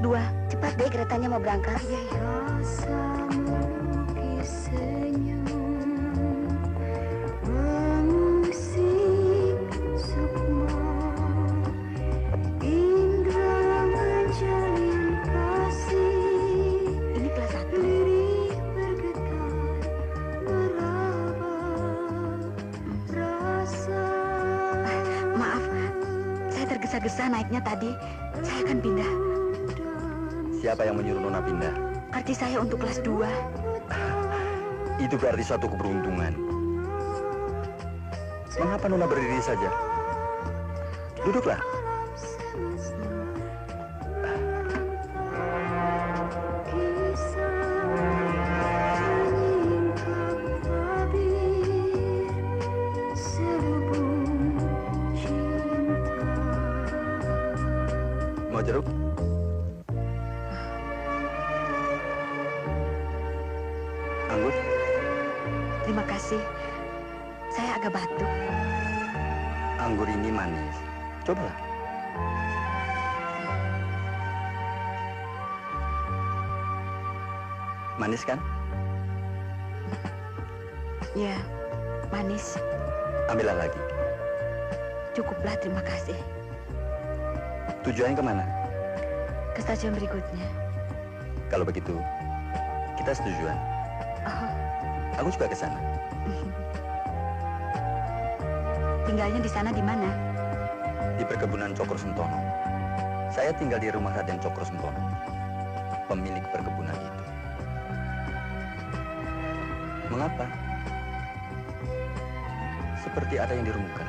2. Cepat deh, keretanya mau berangkat. Iya, iya. Ini kelas 1. Maaf, saya tergesa-gesa naiknya tadi. Saya akan pindah. Siapa yang menyuruh Nona pindah? Arti saya untuk kelas 2. Itu berarti suatu keberuntungan. Mengapa Nona berdiri saja? Duduklah. Mau jeruk? Anggur? Terima kasih. Saya agak batuk. Anggur ini manis. Cobalah. Manis kan? Ya, manis. Ambillah lagi. Cukuplah, terima kasih. Tujuannya kemana? Ke stasiun berikutnya. Kalau begitu, kita setujuan. Oh, Aku juga ke sana. tinggalnya di sana di mana? Di perkebunan Cokro Sentono. Saya tinggal di rumah Raden Cokro Sentono, pemilik perkebunan itu. Mengapa? Seperti ada yang dirumukan.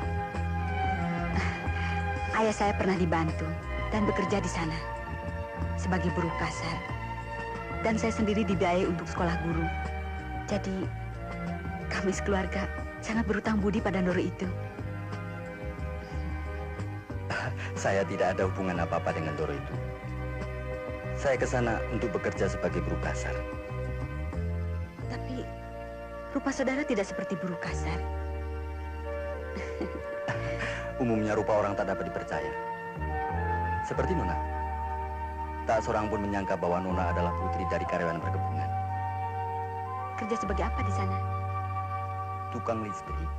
Ayah saya pernah dibantu dan bekerja di sana sebagai buruh kasar. Dan saya sendiri dibiayai untuk sekolah guru. Jadi, kami sekeluarga sangat berutang budi pada Ndoro itu. Saya tidak ada hubungan apa-apa dengan Ndoro itu. Saya ke sana untuk bekerja sebagai buruh kasar. Tapi, rupa saudara tidak seperti buruh kasar. Umumnya rupa orang tak dapat dipercaya. Seperti Nona. Tak seorang pun menyangka bahwa Nona adalah putri dari karyawan perkebunan. Kerja sebagai apa di sana? Tukang listrik.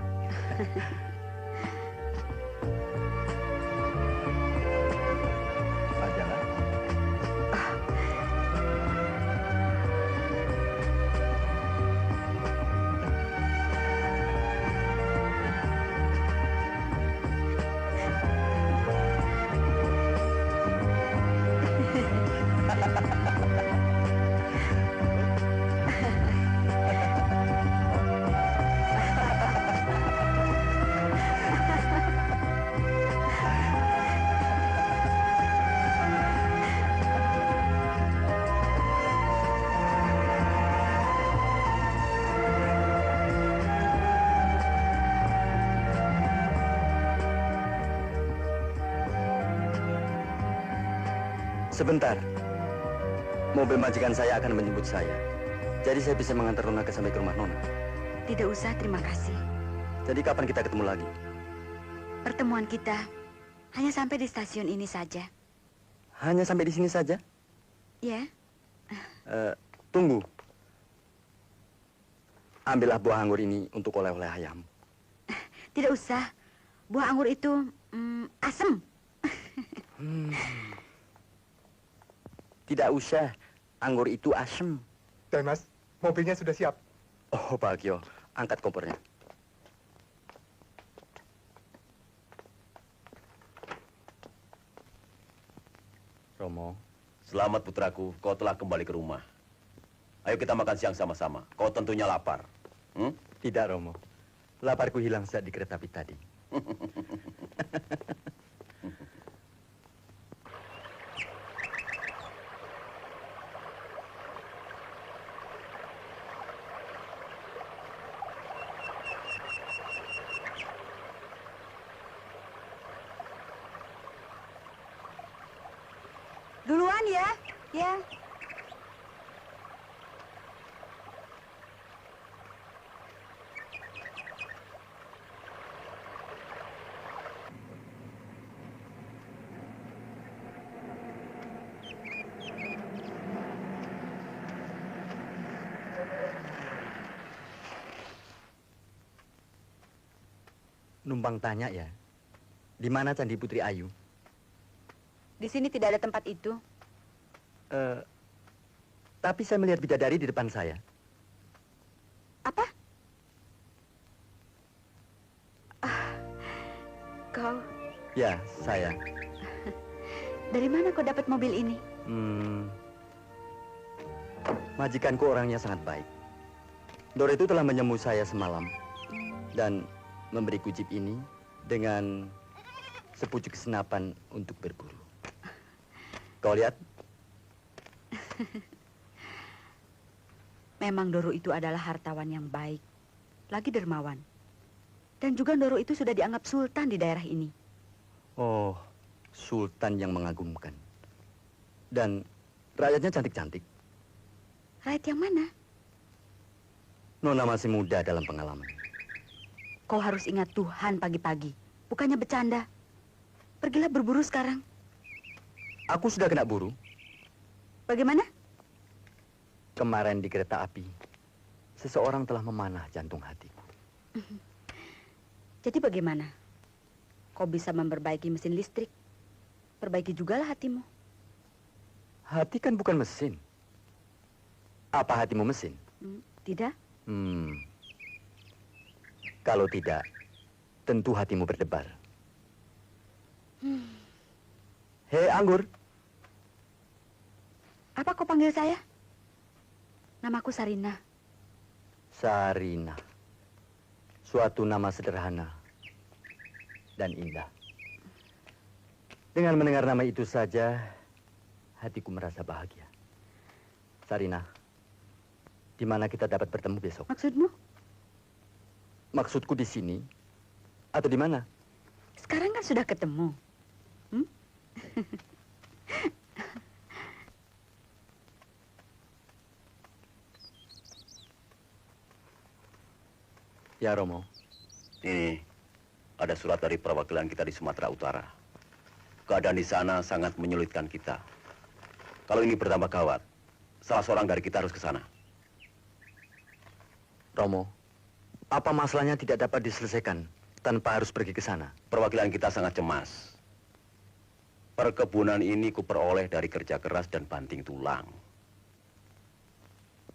Majalah. Sebentar. Mobil majikan saya akan menjemput saya. Jadi saya bisa mengantar Nona sampai ke rumah Nona. Tidak usah, terima kasih. Jadi kapan kita ketemu lagi? Pertemuan kita hanya sampai di stasiun ini saja. Hanya sampai di sini saja? Ya, Tunggu. Ambillah buah anggur ini untuk oleh-oleh ayam. tidak usah. Buah anggur itu asam. Tidak usah. Anggur itu asem. Mas, mobilnya sudah siap. Oh, Pak Agio. Angkat kompornya. Romo, selamat putraku. Kau telah kembali ke rumah. Ayo kita makan siang sama-sama. Kau tentunya lapar. Tidak, Romo. Laparku hilang saat di kereta api tadi. Duluan ya. Ya. numpang tanya ya. Di mana Candi Putri Ayu? Di sini tidak ada tempat itu. Tapi saya melihat bidadari di depan saya. Apa? Kau Ya, saya. dari mana kau dapat mobil ini? Majikanku orangnya sangat baik. Dor itu telah menyemu saya semalam dan memberiku jeep ini dengan sepucuk senapan untuk berburu. Kau lihat? Memang Doro itu adalah hartawan yang baik, lagi dermawan. Dan juga Doro itu sudah dianggap sultan di daerah ini. Oh, sultan yang mengagumkan. Dan rakyatnya cantik-cantik. Rakyat yang mana? Nona masih muda dalam pengalaman. Kau harus ingat Tuhan pagi-pagi, bukannya bercanda. Pergilah berburu sekarang. Aku sudah kena buru. Bagaimana? Kemarin di kereta api, seseorang telah memanah jantung hatiku. Jadi bagaimana? Kau bisa memperbaiki mesin listrik. Perbaiki jugalah hatimu. Hati kan bukan mesin. Apa hatimu mesin? Tidak? Kalau tidak, tentu hatimu berdebar. Hei, Anggur. Apa kau panggil saya? Namaku Sarina. Sarina. Suatu nama sederhana dan indah. Dengan mendengar nama itu saja, hatiku merasa bahagia. Sarina, di mana kita dapat bertemu besok? Maksudmu? Maksudku di sini atau di mana? Sekarang kan sudah ketemu. Ya, Romo. Ini ada surat dari perwakilan kita di Sumatera Utara. Keadaan di sana sangat menyulitkan kita. Kalau ini bertambah gawat, salah seorang dari kita harus ke sana. Romo, apa masalahnya tidak dapat diselesaikan tanpa harus pergi ke sana? Perwakilan kita sangat cemas. Perkebunan ini kuperoleh dari kerja keras dan banting tulang.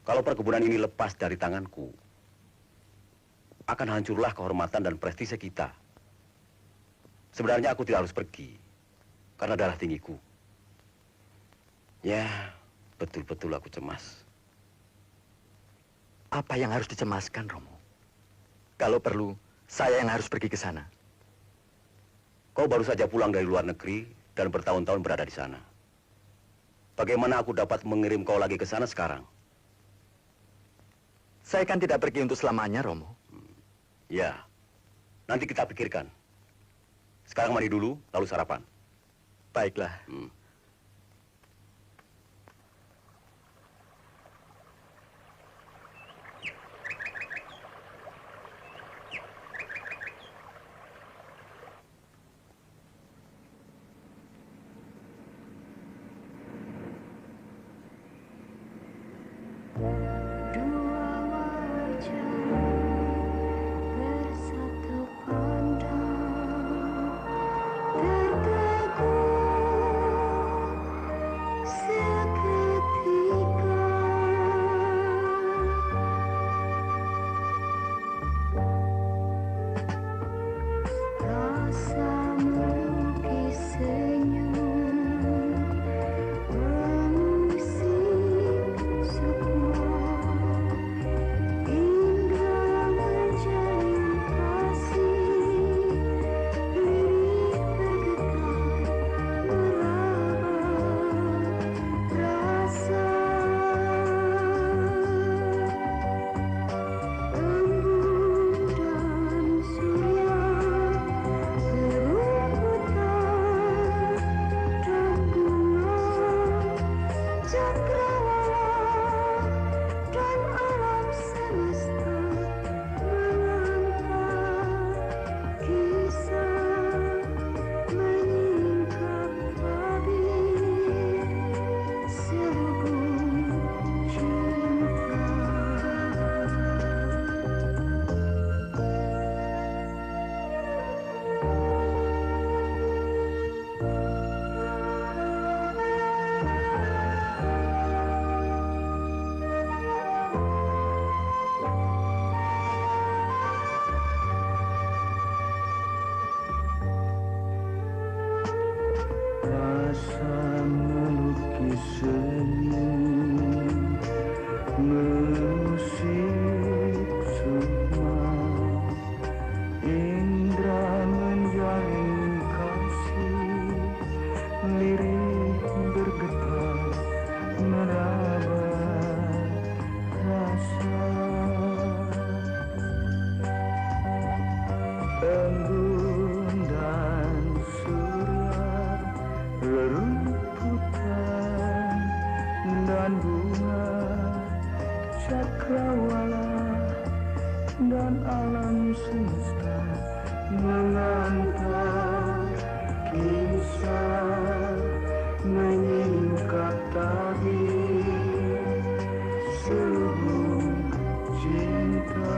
Kalau perkebunan ini lepas dari tanganku, akan hancurlah kehormatan dan prestise kita. Sebenarnya aku tidak harus pergi, karena darah tinggiku. Ya, betul-betul aku cemas. Apa yang harus dicemaskan, Romo? Kalau perlu, saya yang harus pergi ke sana. Kau baru saja pulang dari luar negeri dan bertahun-tahun berada di sana. Bagaimana aku dapat mengirim kau lagi ke sana sekarang? Saya kan tidak pergi untuk selamanya, Romo. Ya, nanti kita pikirkan. Sekarang mandi dulu, lalu sarapan. Baiklah. dan alam semesta mengantar kisah menyingkap tadi seluruh cinta.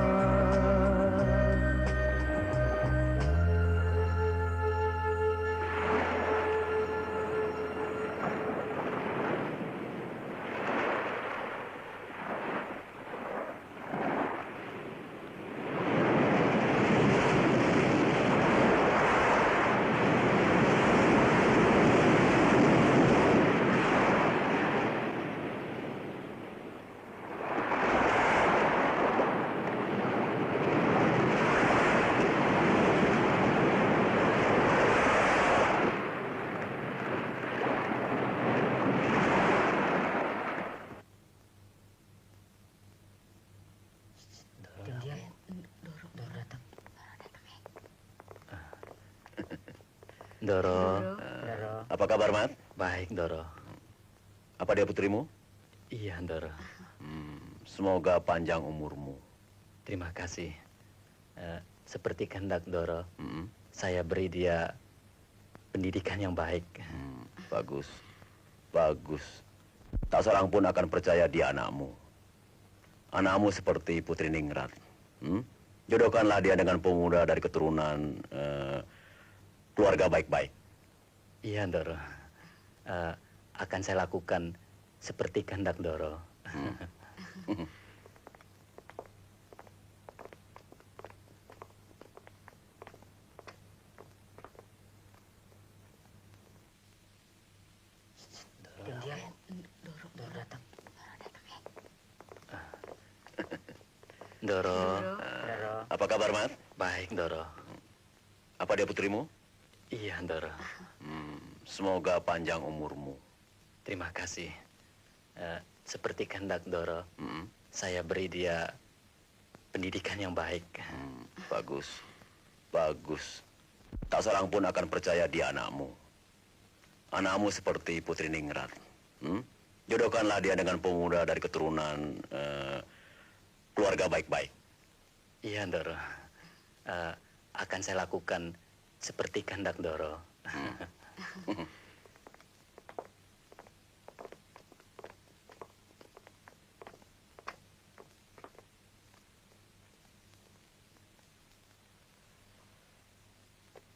Doro. Apa kabar, Mat? Baik, Doro. Apa dia putrimu? Iya, Doro. Semoga panjang umurmu. Terima kasih. Seperti kehendak Doro, Mm, saya beri dia pendidikan yang baik. Bagus. Bagus. Tak seorang pun akan percaya dia anakmu. Anakmu seperti Putri Ningrat. Jodohkanlah dia dengan pemuda dari keturunan keluarga baik-baik. Iya, Doro. Akan saya lakukan seperti kehendak Doro. Doro. Apa kabar, Mat? Baik, Doro. Apa dia putrimu? Iya, Doro. Semoga panjang umurmu. Terima kasih. Seperti kehendak Doro, Mm, saya beri dia pendidikan yang baik. Bagus. Bagus. Tak seorang pun akan percaya dia anakmu. Anakmu seperti Putri Ningrat. Jodohkanlah dia dengan pemuda dari keturunan keluarga baik-baik. Iya, Doro. Akan saya lakukan seperti kehendak Doro.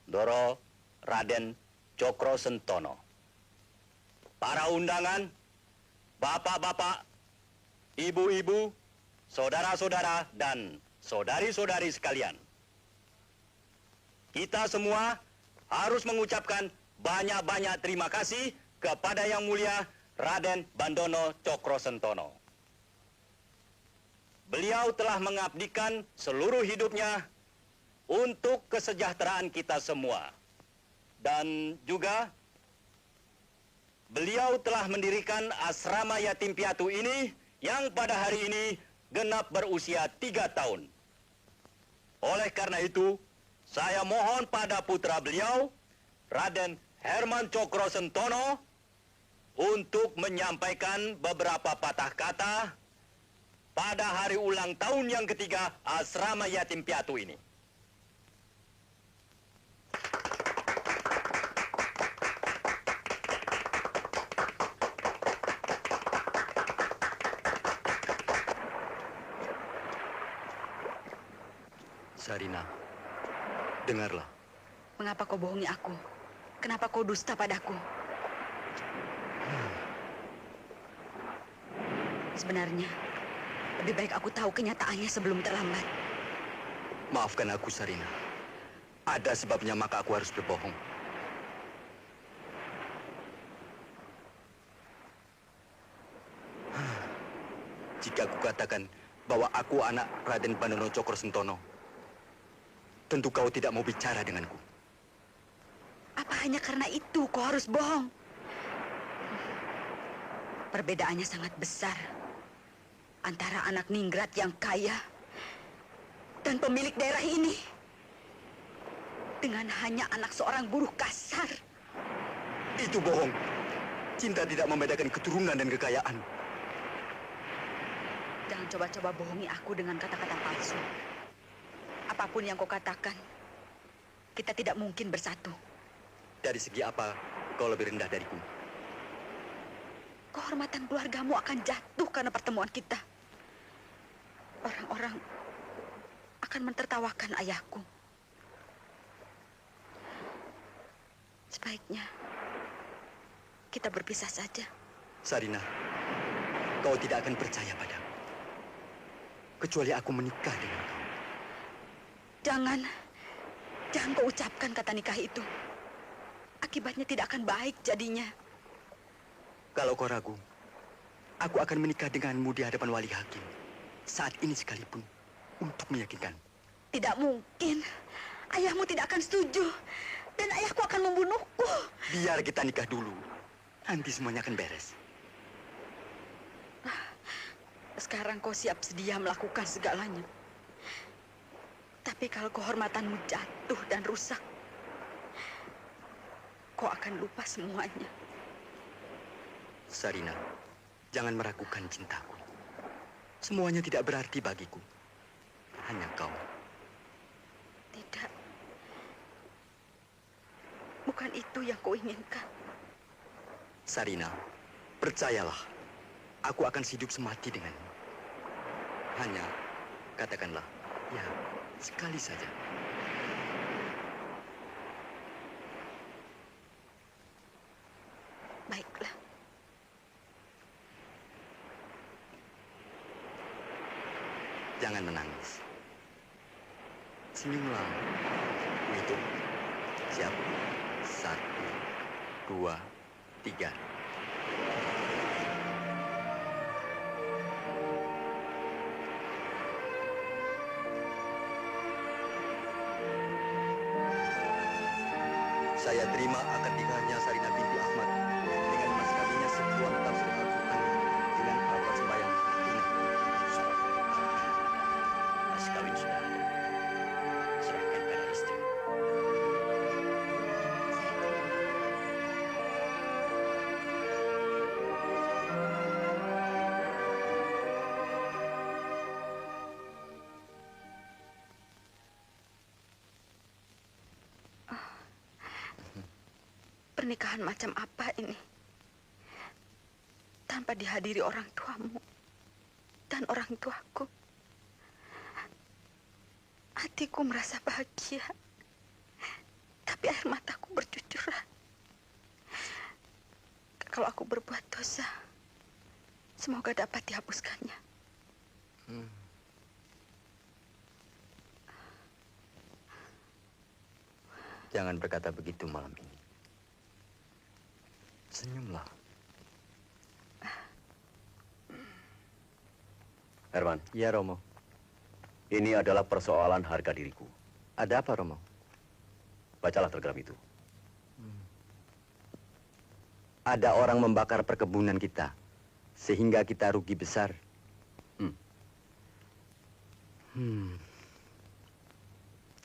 Doro Raden Cokro Sentono. Para undangan, bapak-bapak, ibu-ibu, saudara-saudara, dan saudari-saudari sekalian. Kita semua harus mengucapkan banyak-banyak terima kasih kepada Yang Mulia Raden Bandono Cokro Sentono. Beliau telah mengabdikan seluruh hidupnya untuk kesejahteraan kita semua. Dan juga beliau telah mendirikan asrama yatim piatu ini yang pada hari ini genap berusia 3 tahun. Oleh karena itu, saya mohon pada putra beliau, Raden Herman Cokro Sentono, untuk menyampaikan beberapa patah kata pada hari ulang tahun yang ketiga asrama yatim piatu ini. Sarina, dengarlah. Mengapa kau bohongi aku? Kenapa kau dusta padaku? Sebenarnya, lebih baik aku tahu kenyataannya sebelum terlambat. Maafkan aku, Sarina. Ada sebabnya maka aku harus berbohong. Jika aku katakan bahwa aku anak Raden Bandono Cokro Sentono, tentu kau tidak mau bicara denganku. Apa hanya karena itu kau harus bohong? Perbedaannya sangat besar antara anak Ningrat yang kaya dan pemilik daerah ini dengan hanya anak seorang buruh kasar. Itu bohong. Cinta tidak membedakan keturunan dan kekayaan. Jangan coba-coba bohongi aku dengan kata-kata palsu. apapun yang kau katakan, kita tidak mungkin bersatu. Dari segi apa kau lebih rendah dariku? Kehormatan keluargamu akan jatuh karena pertemuan kita. Orang-orang akan mentertawakan ayahku. Sebaiknya kita berpisah saja. Sarina, kau tidak akan percaya padaku. Kecuali aku menikah dengan kau. Jangan kau ucapkan kata nikah itu. Akibatnya tidak akan baik jadinya. Kalau kau ragu, aku akan menikah denganmu di hadapan wali hakim. Saat ini sekalipun, untuk meyakinkan. Tidak mungkin. Ayahmu tidak akan setuju. Dan ayahku akan membunuhku. Biar kita nikah dulu. Nanti semuanya akan beres. Sekarang kau siap sedia melakukan segalanya. Tapi kalau kehormatanmu jatuh dan rusak, kau akan lupa semuanya. Sarina, jangan meragukan cintaku. Semuanya tidak berarti bagiku. Hanya kau. Tidak. Bukan itu yang kau inginkan. Sarina, percayalah. Aku akan hidup semati denganmu. Hanya, katakanlah, ya, sekali saja. Baiklah. Jangan menangis. Senyumlah. Hitung. Siap. 1, 2, 3. Saya terima akad nikahnya Sarina binti Ahmad dengan mas kawinnya sebuah tafsir Al-Quran dengan alat sembahyang tunai. Mas kawin sudah ada. Serahkan pada istri. Pernikahan macam apa ini? Tanpa dihadiri orang tuamu dan orang tuaku. Hatiku merasa bahagia. Tapi air mataku bercucuran. Kalau aku berbuat dosa, semoga dapat dihapuskannya. Jangan berkata begitu malam ini. Senyumlah. Herman, Ya, Romo. ini adalah persoalan harga diriku. Ada apa, Romo? Bacalah telegram itu. Ada orang membakar perkebunan kita, sehingga kita rugi besar.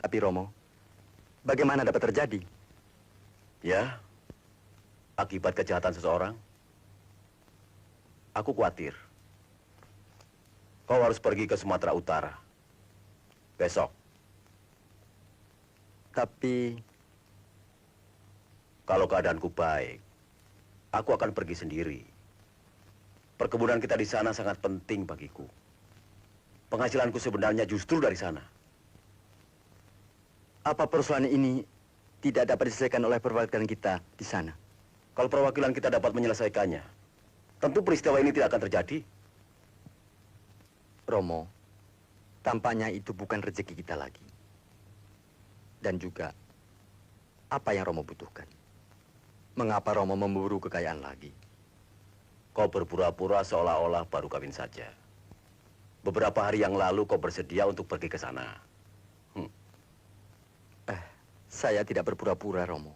Tapi, Romo, bagaimana dapat terjadi? Ya, akibat kejahatan seseorang. Aku khawatir. Kau harus pergi ke Sumatera Utara. Besok. Tapi, Kalau keadaanku baik, aku akan pergi sendiri. Perkebunan kita di sana sangat penting bagiku. Penghasilanku sebenarnya justru dari sana. apa persoalan ini tidak dapat diselesaikan oleh perwakilan kita di sana? Kalau perwakilan kita dapat menyelesaikannya, tentu peristiwa ini tidak akan terjadi. Romo, tampaknya itu bukan rezeki kita lagi. Dan juga, apa yang Romo butuhkan? Mengapa Romo memburu kekayaan lagi? Kau berpura-pura seolah-olah baru kawin saja. Beberapa hari yang lalu kau bersedia untuk pergi ke sana. Saya tidak berpura-pura, Romo.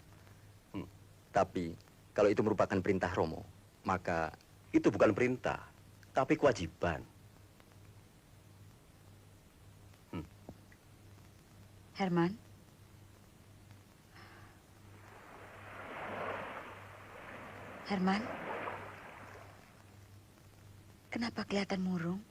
Tapi, kalau itu merupakan perintah Romo, maka... Itu bukan perintah, tapi kewajiban. Herman? Herman? Kenapa kelihatan murung?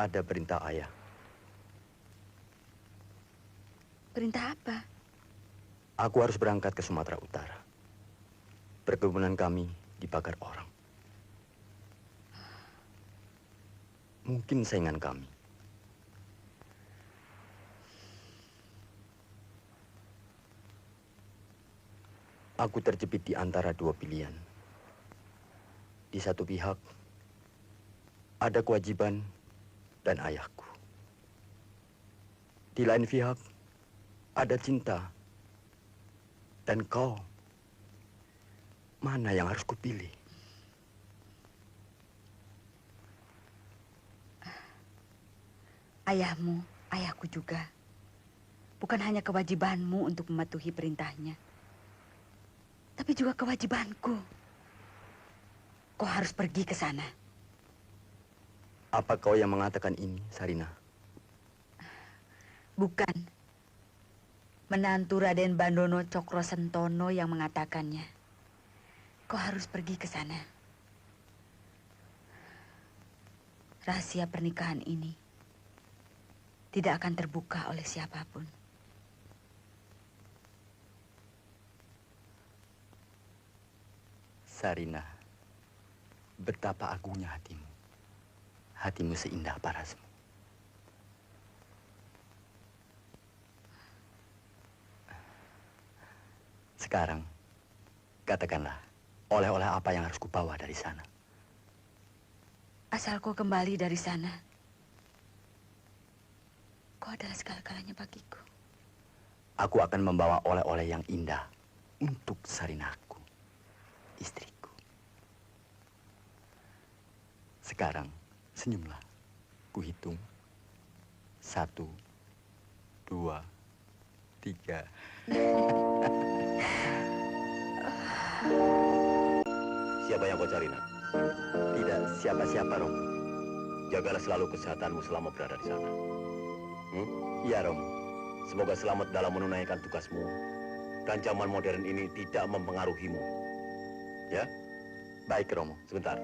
Ada perintah ayah. Perintah apa? Aku harus berangkat ke Sumatera Utara. Perkebunan kami dibakar orang. Mungkin saingan kami. Aku terjepit di antara dua pilihan. Di satu pihak, ada kewajiban dan ayahku. Di lain pihak, ada cinta dan kau. Mana yang harus kupilih? Ayahmu, ayahku juga. Bukan hanya kewajibanmu untuk mematuhi perintahnya, tapi juga kewajibanku. Kau harus pergi ke sana. Apa kau yang mengatakan ini, Sarina? Bukan. Menantu Raden Bandono Cokro Sentono yang mengatakannya. Kau harus pergi ke sana. Rahasia pernikahan ini tidak akan terbuka oleh siapapun. Sarina, betapa agungnya hatimu. Hatimu seindah parasmu. Sekarang, katakanlah, oleh-oleh apa yang harus kubawa dari sana? Asal kau kembali dari sana, kau adalah segala-galanya bagiku. Aku akan membawa oleh-oleh yang indah untuk Sarinaku, istriku. Sekarang, senyumlah. Kuhitung. 1, 2, 3. Siapa yang kau cari, nak? Tidak siapa-siapa, Rom. Jagalah selalu kesehatanmu selama berada di sana. Iya, Rom. Semoga selamat dalam menunaikan tugasmu. Dan zaman modern ini tidak mempengaruhimu. Ya? Baik, Romo. Sebentar.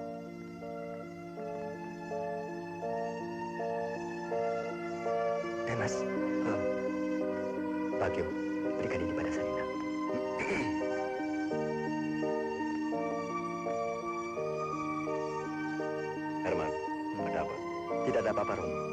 Mas. Bagio, berikan ini pada Sarina. Herman, ada apa? Tidak ada apa-apa, Romo.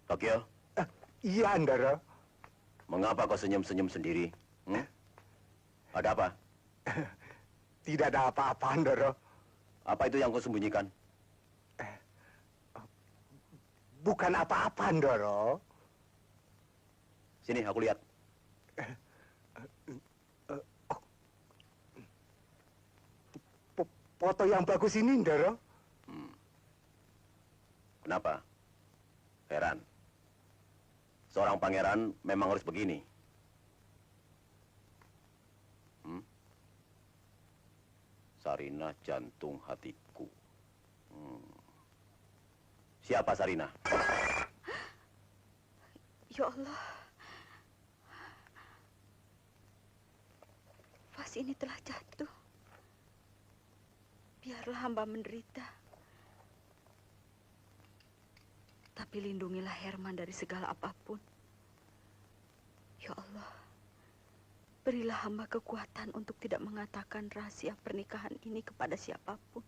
Bagio, Iya, Andara. mengapa kau senyum-senyum sendiri? Ada apa? Tidak ada apa-apa, Andara. Apa itu yang kau sembunyikan? Bukan apa-apa, Andara. Sini, aku lihat. Foto yang bagus ini, Andara. Kenapa? Heran. Seorang pangeran memang harus begini. Sarina jantung hatiku. Siapa Sarina? Ya Allah. Vas ini telah jatuh. Biarlah hamba menderita. Tapi lindungilah Herman dari segala apapun. Ya Allah. Berilah hamba kekuatan untuk tidak mengatakan rahasia pernikahan ini kepada siapapun.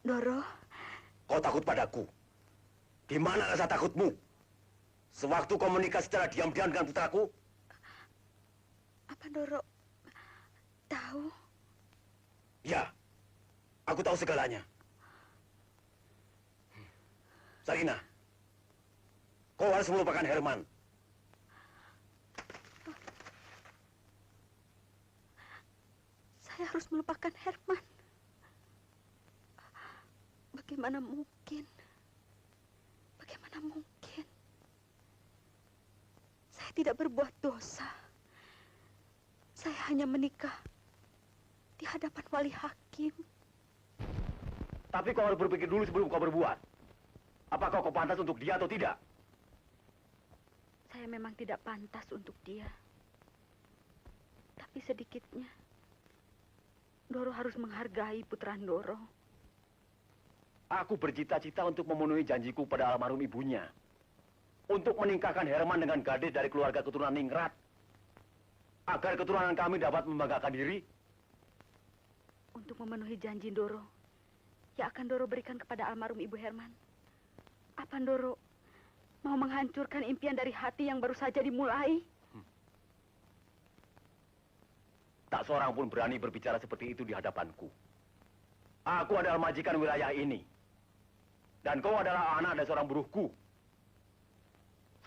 Doro, Kau takut padaku? Di mana rasa takutmu? Sewaktu kau menikah secara diam-diam dengan putraku? apa Doro tahu? Ya, aku tahu segalanya. Sarina, kau harus melupakan Herman. Saya harus melupakan Herman. Bagaimana mungkin? Bagaimana mungkin? Saya tidak berbuat dosa. Saya hanya menikah di hadapan wali hakim. Tapi kau harus berpikir dulu sebelum kau berbuat. Apakah kau pantas untuk dia atau tidak? Saya memang tidak pantas untuk dia. Tapi sedikitnya, Doro harus menghargai putra Doro. Aku bercita-cita untuk memenuhi janjiku pada almarhum ibunya. Untuk menikahkan Herman dengan gadis dari keluarga keturunan Ningrat. Agar keturunan kami dapat membanggakan diri. Untuk memenuhi janji Doro yang akan Doro berikan kepada almarhum Ibu Herman. Apa Doro mau menghancurkan impian dari hati yang baru saja dimulai? Tak seorang pun berani berbicara seperti itu di hadapanku. Aku adalah majikan wilayah ini. Dan kau adalah anak dari seorang buruhku.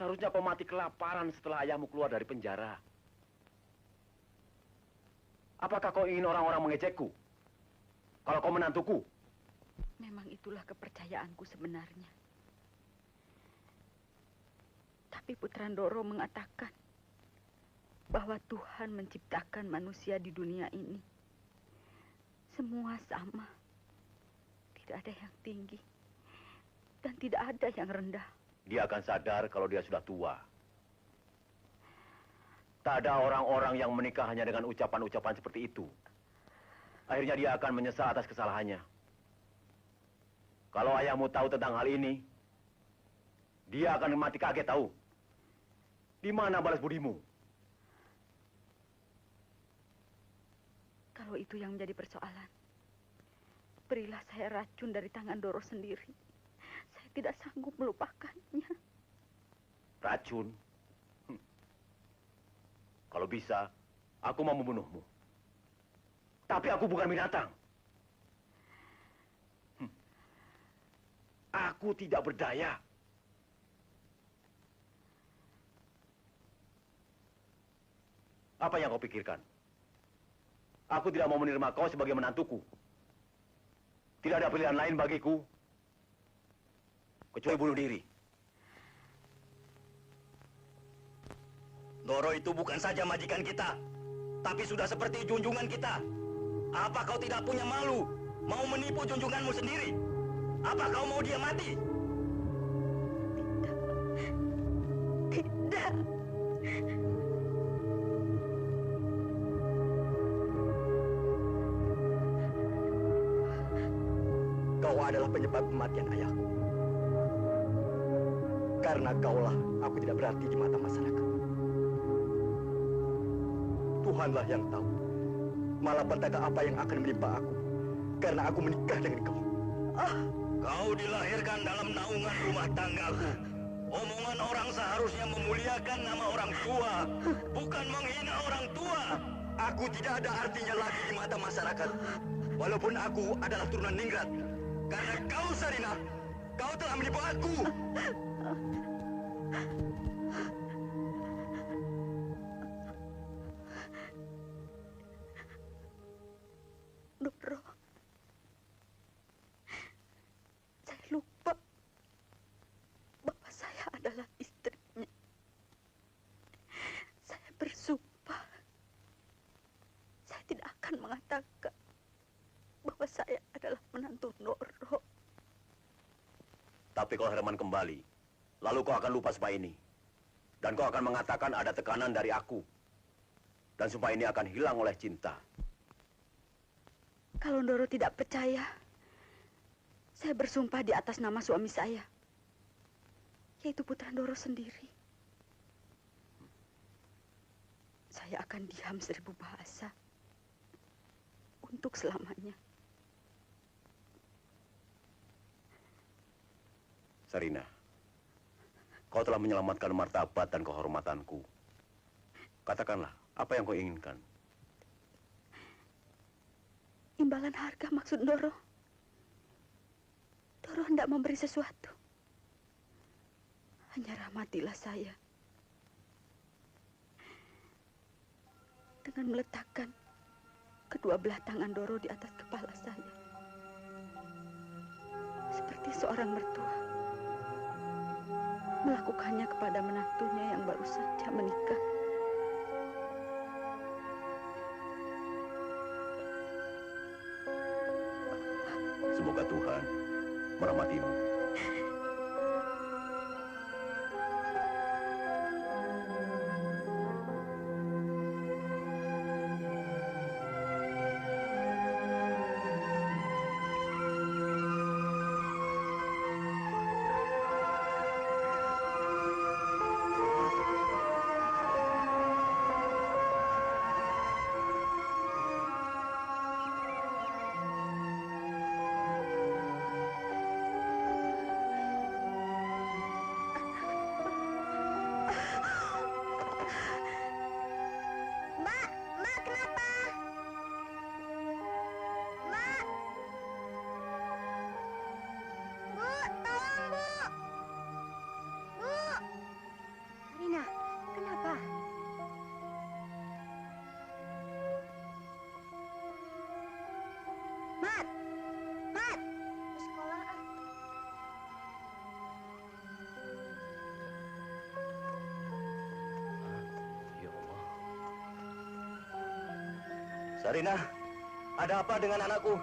Seharusnya kau mati kelaparan setelah ayahmu keluar dari penjara. Apakah kau ingin orang-orang mengejekku? Kalau kau menantuku? Memang itulah kepercayaanku sebenarnya. Tapi putra Doro mengatakan bahwa Tuhan menciptakan manusia di dunia ini. Semua sama. Tidak ada yang tinggi. Dan tidak ada yang rendah. Dia akan sadar kalau dia sudah tua. Tak ada orang-orang yang menikah hanya dengan ucapan-ucapan seperti itu. Akhirnya dia akan menyesal atas kesalahannya. Kalau ayahmu tahu tentang hal ini, dia akan mati kaget tahu. Di mana balas budimu? Kalau itu yang menjadi persoalan, berilah saya racun dari tangan Doro sendiri. Saya tidak sanggup melupakannya. Racun? Kalau bisa, aku mau membunuhmu. Tapi aku bukan binatang. Aku tidak berdaya. Apa yang kau pikirkan? Aku tidak mau menerima kau sebagai menantuku. Tidak ada pilihan lain bagiku kecuali bunuh diri. Doro itu bukan saja majikan kita, tapi sudah seperti junjungan kita. Apa kau tidak punya malu? Mau menipu junjunganmu sendiri? Apa kau mau dia mati? Tidak. Kau adalah penyebab kematian ayahku. Karena kaulah, aku tidak berarti di mata masyarakat. Tuhanlah yang tahu. Malapetaka apa yang akan menimpa aku. Karena aku menikah dengan kau. Kau dilahirkan dalam naungan rumah tanggaku. Omongan orang seharusnya memuliakan nama orang tua, bukan menghina orang tua. Aku tidak ada artinya lagi di mata masyarakat. Walaupun aku adalah turunan Ningrat. Karena kau, Sarina, kau telah menipu aku. Doro, saya lupa bahwa saya adalah istrinya. Saya bersumpah, saya tidak akan mengatakan bahwa saya adalah menantu Doro. Tapi kalau Herman kembali, lalu kau akan lupa sumpah ini. Dan kau akan mengatakan ada tekanan dari aku. Dan sumpah ini akan hilang oleh cinta. Kalau Doro tidak percaya, saya bersumpah di atas nama suami saya, yaitu putra Doro sendiri. Saya akan diam 1000 bahasa untuk selamanya. Sarina, kau telah menyelamatkan martabat dan kehormatanku. Katakanlah, apa yang kau inginkan? Imbalan harga maksud Doro. Doro hendak memberi sesuatu. Hanya rahmatilah saya. Dengan meletakkan kedua belah tangan Doro di atas kepala saya. Seperti seorang mertua. Melakukannya kepada menantunya yang baru saja menikah. Semoga Tuhan merahmatimu. Sarina, ada apa dengan anakku?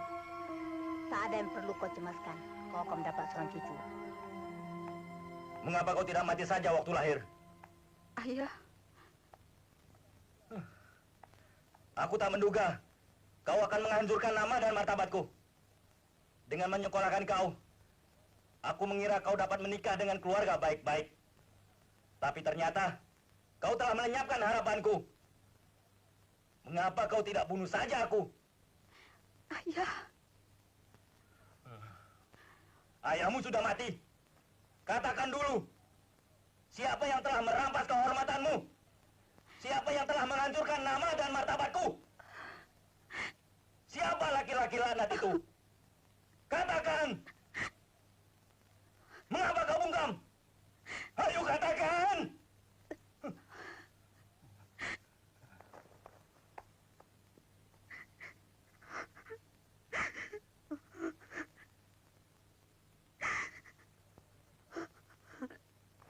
Tak ada yang perlu kau cemaskan. Kau akan mendapat seorang cucu. Mengapa kau tidak mati saja waktu lahir? Ayah, Aku tak menduga kau akan menghancurkan nama dan martabatku. Dengan menyekolahkan kau, aku mengira kau dapat menikah dengan keluarga baik-baik. Tapi ternyata kau telah melenyapkan harapanku. Mengapa kau tidak bunuh saja aku? ayah, Ayahmu sudah mati. Katakan dulu, siapa yang telah merampas kehormatanmu? Siapa yang telah menghancurkan nama dan martabatku? Siapa laki-laki laknat itu? Katakan! Mengapa kau bungkam? Ayo katakan!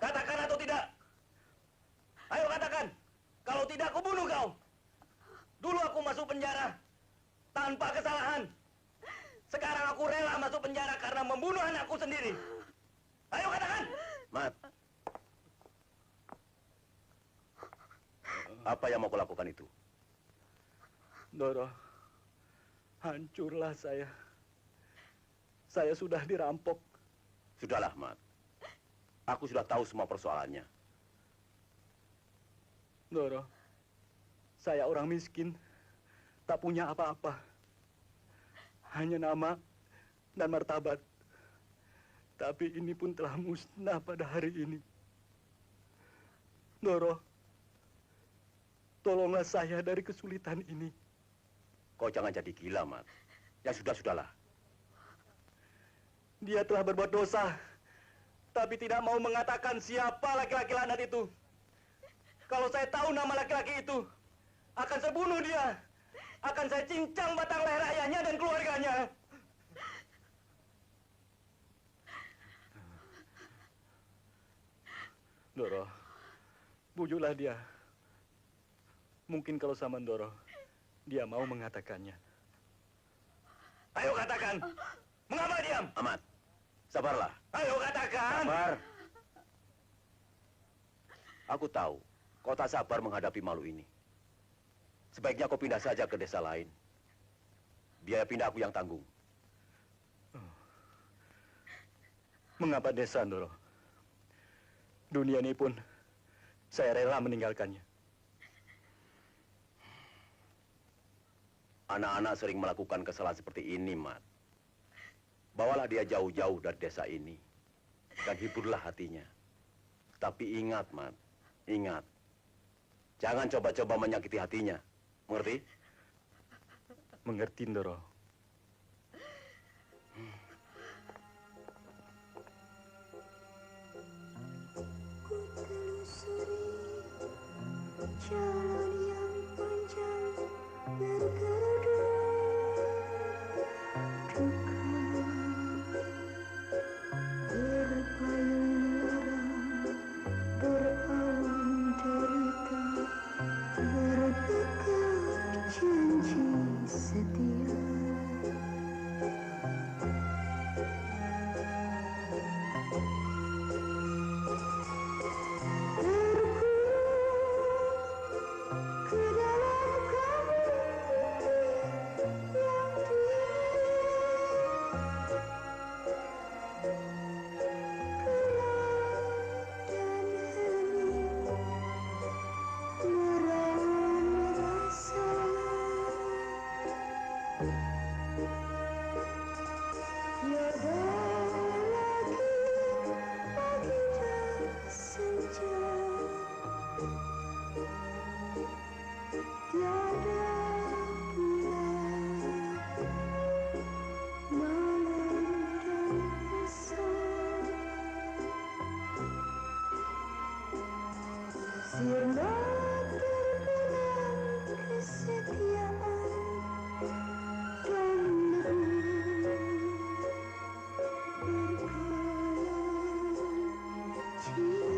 Katakan atau tidak? Ayo katakan! Kalau tidak, aku bunuh kau! Dulu aku masuk penjara tanpa kesalahan. Sekarang aku rela masuk penjara karena membunuh anakku sendiri. Ayo katakan! Mat. Apa yang mau kau lakukan itu? Doro, hancurlah saya. Saya sudah dirampok. Sudahlah, Mat. Aku sudah tahu semua persoalannya. Doro, saya orang miskin, tak punya apa-apa. Hanya nama dan martabat. Tapi ini pun telah musnah pada hari ini. Doro, tolonglah saya dari kesulitan ini. Kau jangan jadi gila, Mat. Ya sudah-sudahlah. Dia telah berbuat dosa, tapi tidak mau mengatakan siapa laki-laki laknat itu. Kalau saya tahu nama laki-laki itu, akan saya bunuh dia. Akan saya cincang batang leher ayahnya dan keluarganya. Doro, bujuklah dia. Mungkin kalau sama Doro, dia mau mengatakannya. Ayo katakan! Mengapa diam? Amat, sabarlah. Ayo katakan! Sabar. Aku tahu kau tak sabar menghadapi malu ini. Sebaiknya kau pindah saja ke desa lain. Biaya pindah aku yang tanggung. Mengapa desa, Doro? Dunia ini pun saya rela meninggalkannya. Anak-anak sering melakukan kesalahan seperti ini, Mat. Bawalah dia jauh-jauh dari desa ini. dan hiburlah hatinya. Tapi ingat, Mat, ingat. Jangan coba-coba menyakiti hatinya. Mengerti? Mengerti, Ndoro. Ku telusuri jalan yang panjang bergeruduk duka, berpayung orang, berawan derita, berdekat janji setia. Sirna terbenam kesetiaan dan berkalang cinta.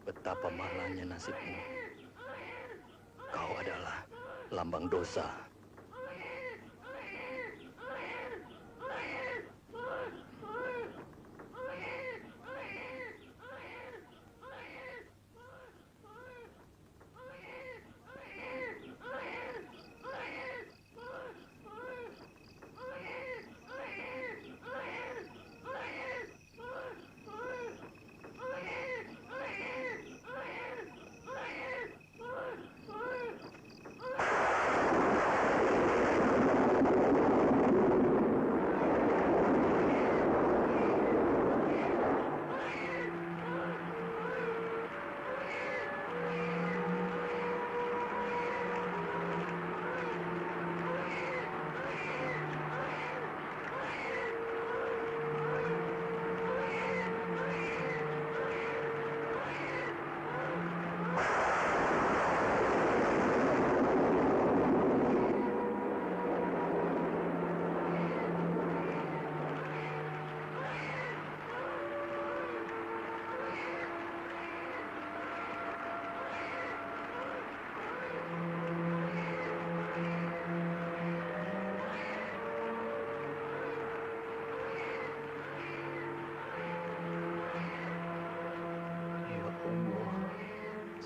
Betapa malangnya nasibmu. Kau adalah lambang dosa.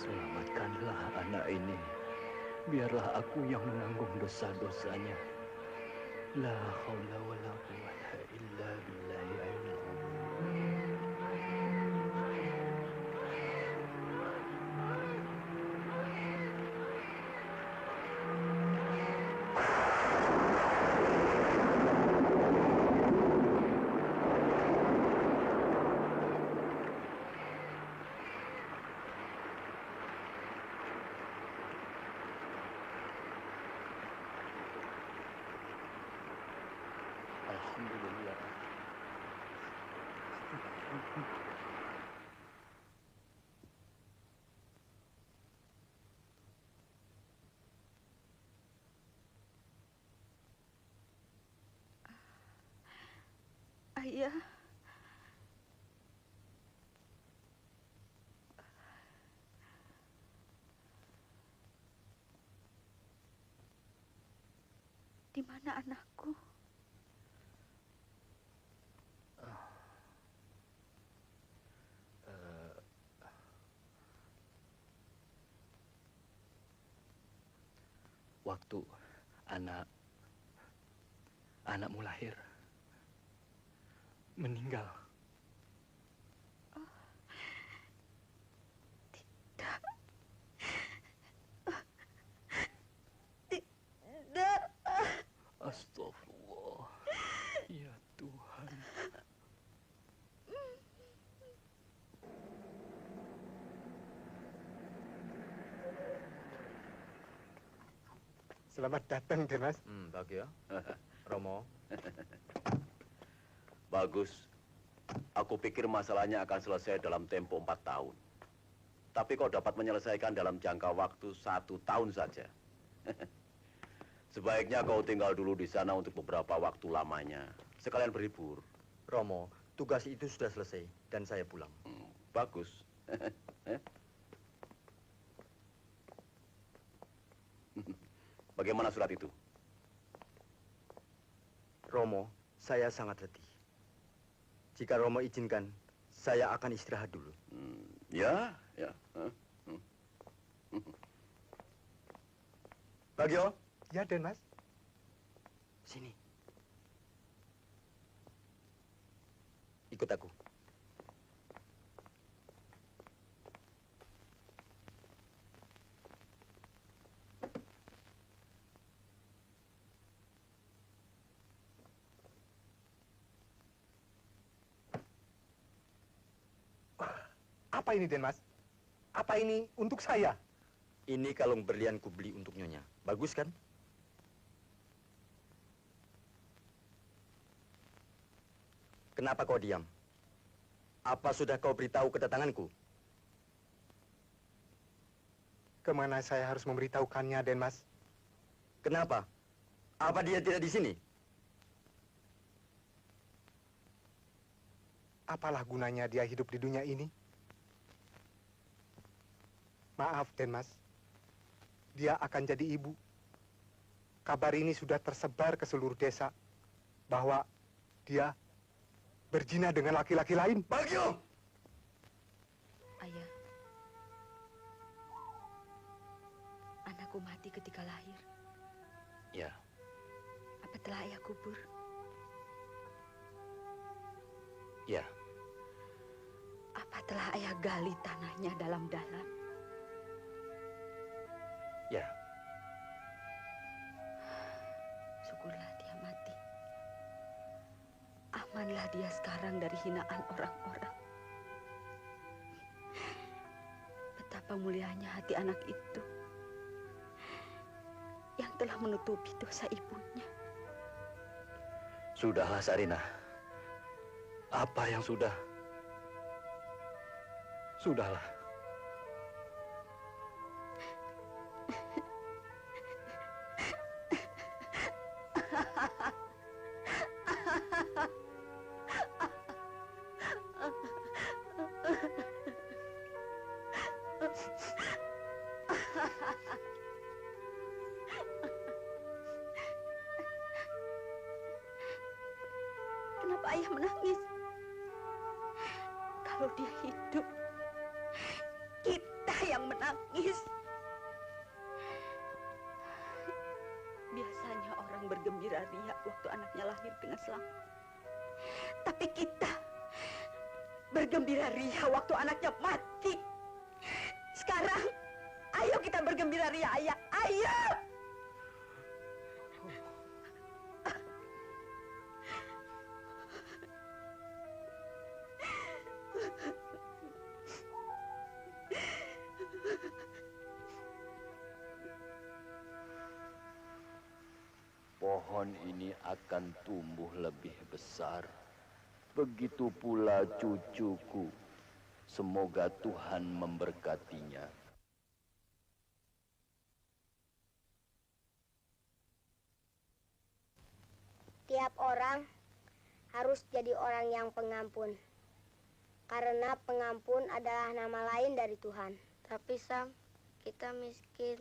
Selamatkanlah anak ini. Biarlah aku yang menanggung dosa-dosanya. La haula wa la quwwata illa billahi al-'aliyyil azim. mana anakku? Waktu anakmu lahir, meninggal. Tidak. Tidak. Astagfirullah. Ya Tuhan. Selamat datang, Den Mas. Bagio. Romo. Bagus. Aku pikir masalahnya akan selesai dalam tempo 4 tahun. Tapi kau dapat menyelesaikan dalam jangka waktu 1 tahun saja. Sebaiknya kau tinggal dulu di sana untuk beberapa waktu lamanya. Sekalian berlibur. Romo, tugas itu sudah selesai dan saya pulang. Bagus. Bagaimana surat itu? Romo, saya sangat letih. Jika Romo izinkan, saya akan istirahat dulu. Ya. Bagio, Ya, Den Mas. sini. Ikut aku. Apa ini, Den Mas? Apa ini untuk saya? Ini kalung berlian kubeli untuk Nyonya. Bagus kan? Kenapa kau diam? Apa sudah kau beritahu kedatanganku? Kemana saya harus memberitahukannya, Den Mas? Kenapa? Apa dia tidak di sini? Apalah gunanya dia hidup di dunia ini? Maaf, Den Mas. Dia akan jadi ibu. Kabar ini sudah tersebar ke seluruh desa bahwa dia berzina dengan laki-laki lain. Bagio! Ayah, anakku mati ketika lahir. Ya. Apa telah ayah kubur? Ya. Apa telah ayah gali tanahnya dalam-dalam? Ya. Syukurlah dia mati. Amanlah dia sekarang dari hinaan orang-orang. Betapa mulianya hati anak itu yang telah menutupi dosa ibunya. Sudahlah, Sarina. Apa yang sudah? Sudahlah. Kenapa ayah menangis? Kalau dia hidup, kita yang menangis. Biasanya orang bergembira ria waktu anaknya lahir dengan selamat. Tapi kita bergembira ria waktu anaknya mati. Sekarang, ayo kita bergembira ria, ayah. Ayo! Pohon ini akan tumbuh lebih besar. Begitu pula cucuku. Semoga Tuhan memberkatinya. Tiap orang harus jadi orang yang pengampun. Karena pengampun adalah nama lain dari Tuhan. Tapi Sam, kita miskin.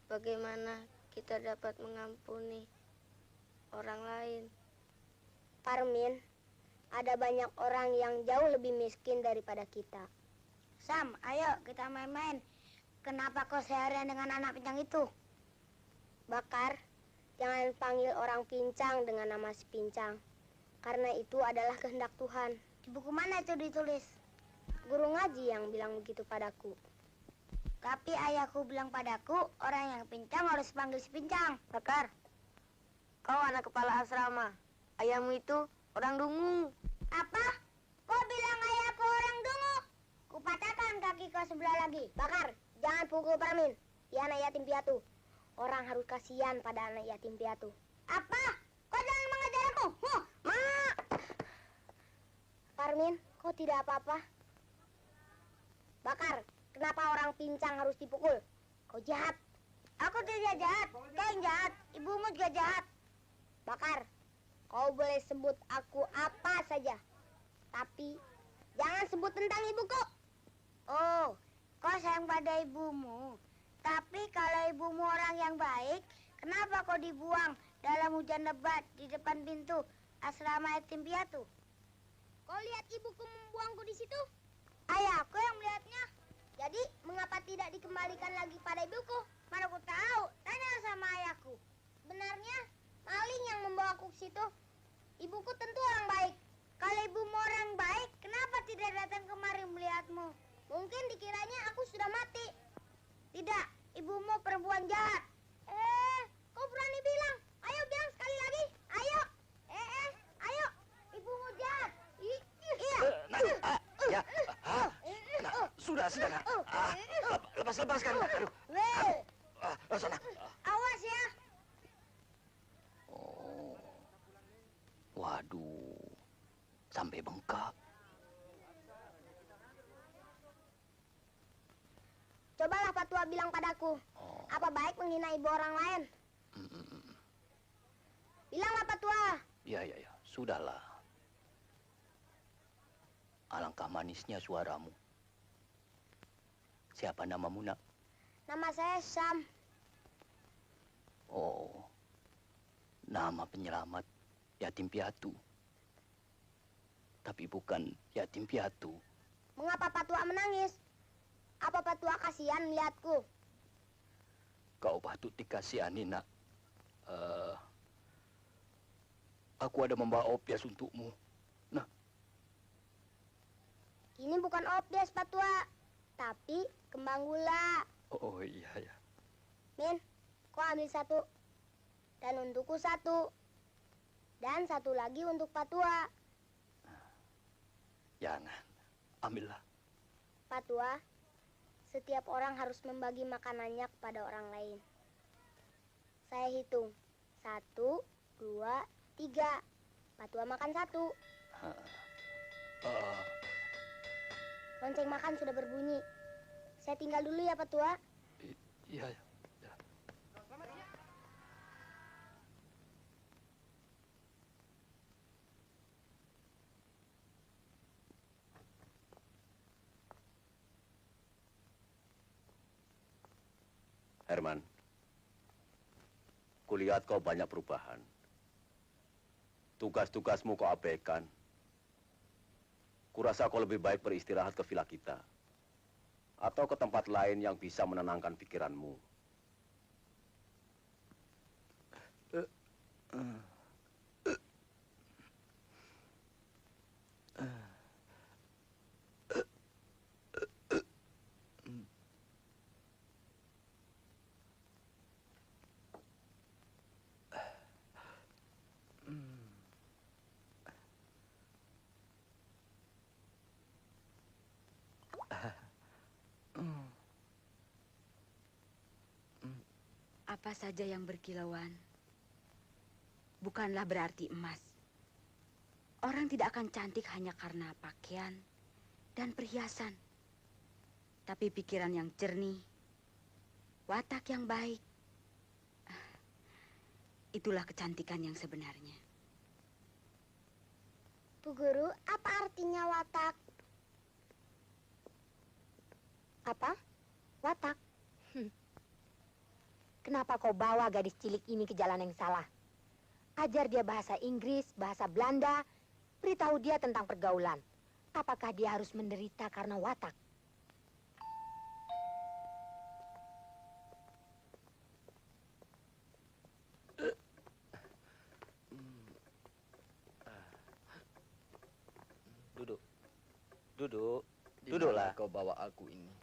Bagaimana kita dapat mengampuni? orang lain. Parmin, ada banyak orang yang jauh lebih miskin daripada kita. Sam, ayo kita main-main. Kenapa kau seharian dengan anak pincang itu? Bakar, jangan panggil orang pincang dengan nama si pincang. Karena itu adalah kehendak Tuhan. Di buku mana itu ditulis? Guru ngaji yang bilang begitu padaku. Tapi ayahku bilang padaku, orang yang pincang harus panggil si pincang. Bakar, kau anak kepala asrama. Ayahmu itu orang dungu. Apa? Kau bilang ayahku orang dungu? Kupatahkan kaki kau sebelah lagi. Bakar, jangan pukul Parmin. Dia anak yatim piatu. Orang harus kasihan pada anak yatim piatu. Apa? Kau jangan mengajar aku. Ma! Parmin, kau tidak apa-apa? Bakar, kenapa orang pincang harus dipukul? Kau jahat. Aku tidak jahat. Kau yang jahat. Ibumu juga jahat. Bakar, kau boleh sebut aku apa saja. Tapi jangan sebut tentang ibuku. Oh, kau sayang pada ibumu. Tapi kalau ibumu orang yang baik, kenapa kau dibuang dalam hujan lebat di depan pintu asrama yatim piatu? Kau lihat ibuku membuangku di situ? Ayahku yang melihatnya. Jadi, mengapa tidak dikembalikan lagi pada ibuku? Mana aku tahu? Tanya sama ayahku. Sebenarnya, maling yang membawaku ke situ. Ibuku tentu orang baik. Kalau ibumu orang baik, kenapa tidak datang kemari melihatmu? Mungkin dikiranya aku sudah mati. Tidak, ibumu perempuan jahat. Kau berani bilang? Ayo bilang sekali lagi. Ayo. Ayo. Ibumu jahat. Ya. Sudah, nak. Lepaskan. Aduh. Sana. Awas ya. Oh. Waduh. Sampai bengkak. Cobalah Pak Tua bilang padaku. Apa baik menghina ibu orang lain? Bilanglah Pak Tua. Ya. Sudahlah. Alangkah manisnya suaramu. Siapa namamu, nak? Nama saya Sam. Oh. Nama penyelamat yatim piatu. Tapi bukan yatim piatu. Mengapa Pak Tua menangis? Apa Pak Tua kasihan melihatku? Kau patut dikasihani, nak. Aku ada membawa opias untukmu. Nah. Ini bukan opias Pak Tua, tapi kembang gula. Oh iya. Min, kau ambil satu. Dan untukku satu. Dan satu lagi untuk Pak Tua. Jangan. Ambillah. Pak Tua, setiap orang harus membagi makanannya kepada orang lain. Saya hitung. 1, 2, 3. Pak Tua makan 1. Lonceng makan sudah berbunyi. Saya tinggal dulu ya Pak Tua. Iya. Herman, kulihat kau banyak perubahan. Tugas-tugasmu kau abaikan. Kurasa kau lebih baik beristirahat ke villa kita. Atau ke tempat lain yang bisa menenangkan pikiranmu. Apa saja yang berkilauan bukanlah berarti emas. Orang tidak akan cantik hanya karena pakaian dan perhiasan. Tapi pikiran yang jernih, watak yang baik, itulah kecantikan yang sebenarnya. Bu Guru, apa artinya watak? Apa? Watak? Kenapa kau bawa gadis cilik ini ke jalan yang salah? Ajar dia bahasa Inggris, bahasa Belanda. Beritahu dia tentang pergaulan. Apakah dia harus menderita karena watak? Duduk. Duduk. Di Duduklah. mana kau bawa aku ini?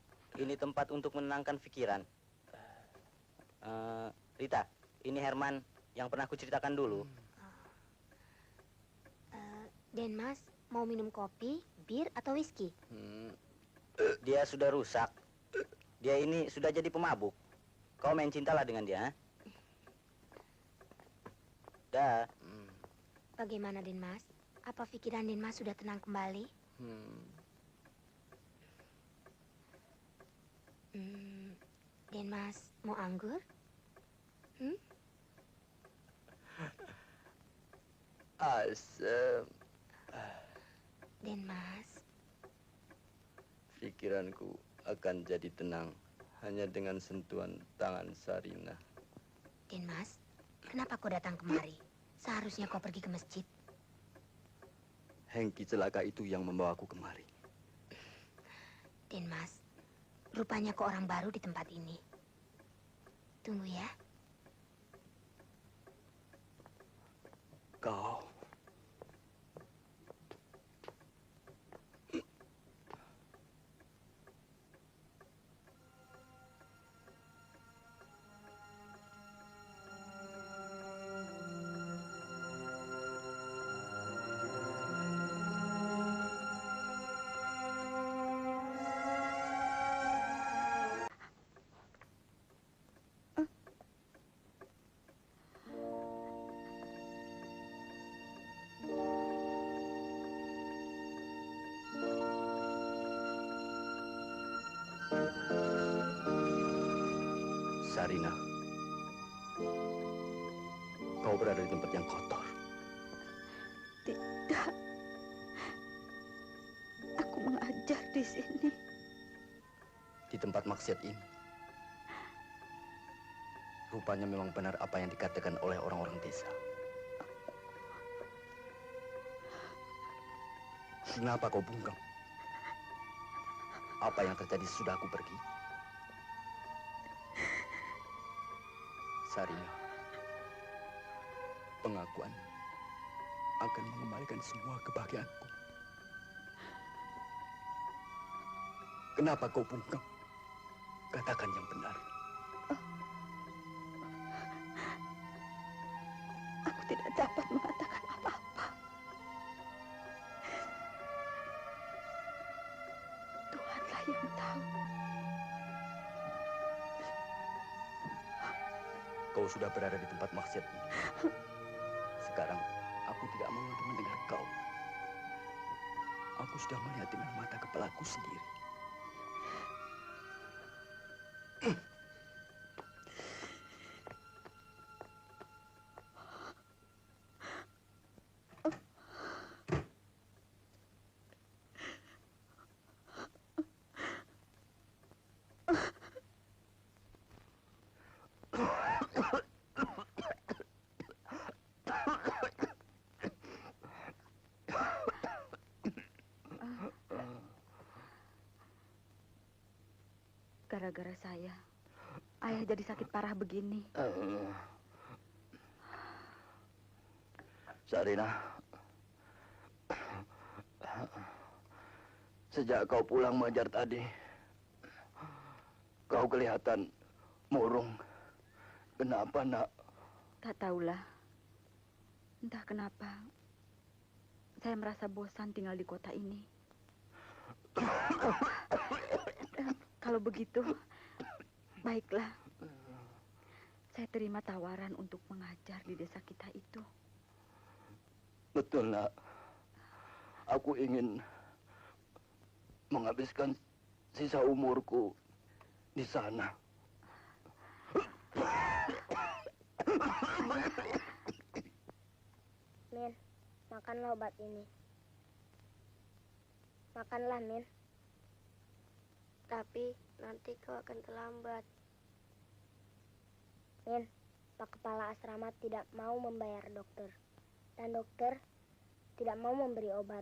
Ini tempat untuk menenangkan pikiran. Rita, ini Herman yang pernah kuceritakan dulu. Den Mas, mau minum kopi, bir, atau whisky? Dia sudah rusak. Dia ini sudah jadi pemabuk. Kau main cintalah dengan dia. Ha? Dah. Bagaimana Den Mas? Apa pikiran Den Mas sudah tenang kembali? Den Mas, mau anggur? Asem. Den Mas, Pikiranku akan jadi tenang hanya dengan sentuhan tangan Sarina. Den Mas, kenapa kau datang kemari? Seharusnya kau pergi ke masjid. Hengki celaka itu yang membawaku kemari. Den Mas, rupanya kau orang baru di tempat ini. Tunggu ya. Kau. Sarina, kau berada di tempat yang kotor. Tidak. Aku mengajar di sini. Di tempat maksiat ini. Rupanya memang benar apa yang dikatakan oleh orang-orang desa. Kenapa kau bungkam? Apa yang terjadi sesudah aku pergi? Sarina, pengakuan akan mengembalikan semua kebahagiaanku. Kenapa kau bungkam? Katakan yang benar. Aku tidak dapat mengatakan apa-apa. Tuhanlah yang tahu. Kau sudah berada di tempat maksiat ini. Sekarang aku tidak mau lagi mendengar kau. Aku sudah melihat dengan mata kepalaku sendiri. Gara-gara saya, ayah jadi sakit parah begini. Sarina, sejak kau pulang mengajar tadi, kau kelihatan murung. Kenapa, nak? Tak tahulah. Entah kenapa, saya merasa bosan tinggal di kota ini. Kalau begitu, baiklah. Saya terima tawaran untuk mengajar di desa kita itu. Betul, nak. Aku ingin menghabiskan sisa umurku di sana. Min, makanlah obat ini. Makanlah, Min. Tapi nanti kau akan terlambat. Min, Pak Kepala Asrama tidak mau membayar dokter. Dan dokter tidak mau memberi obat.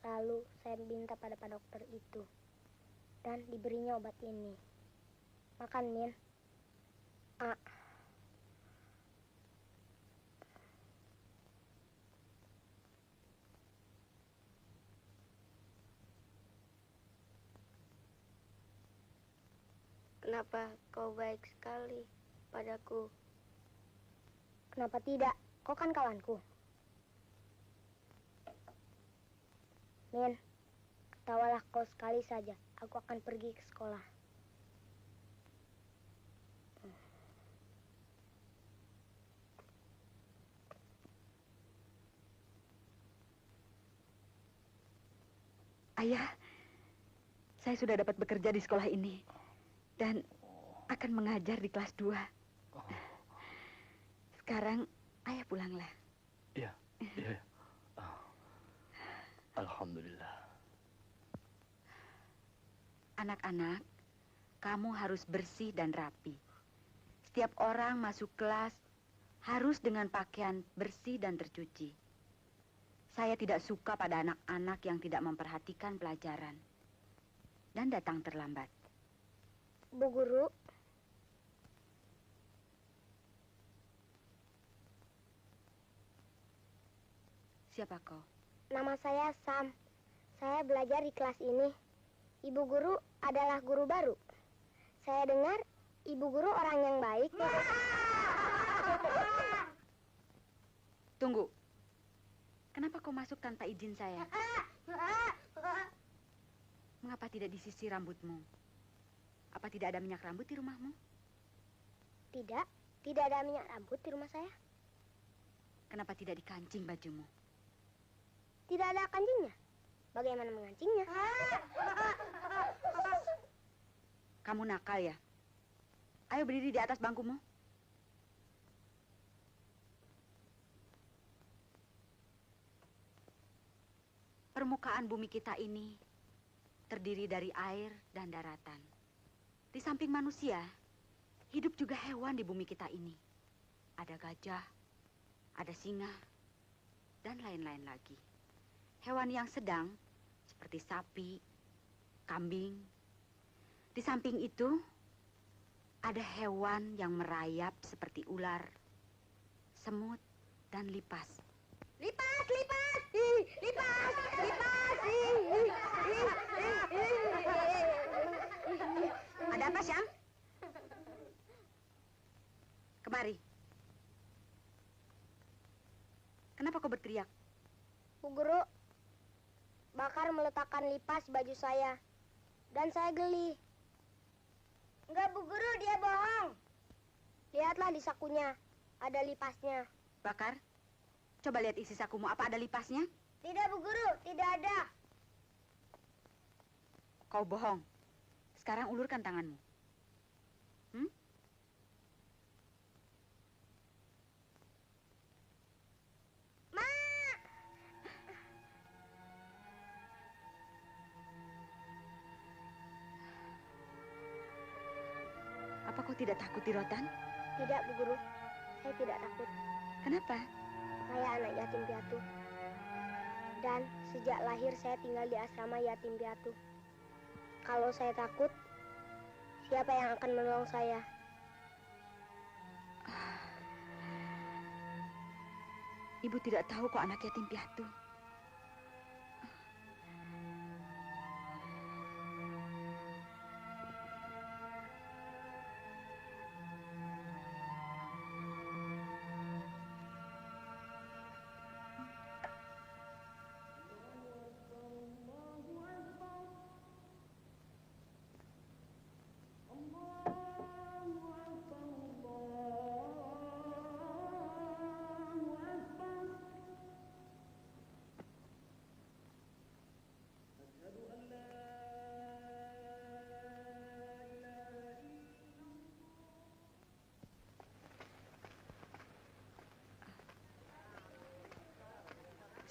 Lalu saya minta pada Pak Dokter itu. Dan diberinya obat ini. Makan, Min. A. Kenapa kau baik sekali padaku? Kenapa tidak? Kau kan kawanku. Min, ketawalah kau sekali saja. Aku akan pergi ke sekolah. Ayah, saya sudah dapat bekerja di sekolah ini. Dan akan mengajar di kelas 2. Sekarang ayah pulanglah. Iya. Alhamdulillah. Anak-anak, kamu harus bersih dan rapi. Setiap orang masuk kelas harus dengan pakaian bersih dan tercuci. Saya tidak suka pada anak-anak yang tidak memperhatikan pelajaran dan datang terlambat. Bu Guru, siapa kau? nama saya Sam. Saya belajar di kelas ini. Ibu Guru adalah guru baru. Saya dengar Ibu Guru orang yang baik. Tunggu. Kenapa kau masuk tanpa izin saya? Mengapa tidak disisir rambutmu? Apa tidak ada minyak rambut di rumahmu? Tidak, tidak ada minyak rambut di rumah saya. Kenapa tidak dikancing bajumu? Tidak ada kancingnya. Bagaimana mengancingnya? Kamu nakal ya? Ayo berdiri di atas bangkumu. Permukaan bumi kita ini terdiri dari air dan daratan. Di samping manusia, hidup juga hewan di bumi kita ini. Ada gajah, ada singa, dan lain-lain lagi. Hewan yang sedang, seperti sapi, kambing. Di samping itu, ada hewan yang merayap seperti ular, semut, dan lipas. Lipas, lipas, lipas, lipas. Ada apa, Syam? Kemari. Kenapa kau berteriak? Bu Guru, Bakar meletakkan lipas baju saya. Dan saya geli. Enggak, Bu Guru, dia bohong. Lihatlah di sakunya. Ada lipasnya. Bakar, coba lihat isi sakumu. Apa ada lipasnya? Tidak, Bu Guru, tidak ada. Kau bohong. Sekarang ulurkan tanganmu. Ma! Apa kau tidak takut di rotan? Tidak, Bu Guru. Saya tidak takut. Kenapa? Saya anak yatim piatu. Dan sejak lahir saya tinggal di asrama yatim piatu. Kalau saya takut, siapa yang akan menolong saya? Ibu tidak tahu kok anak yatim piatu.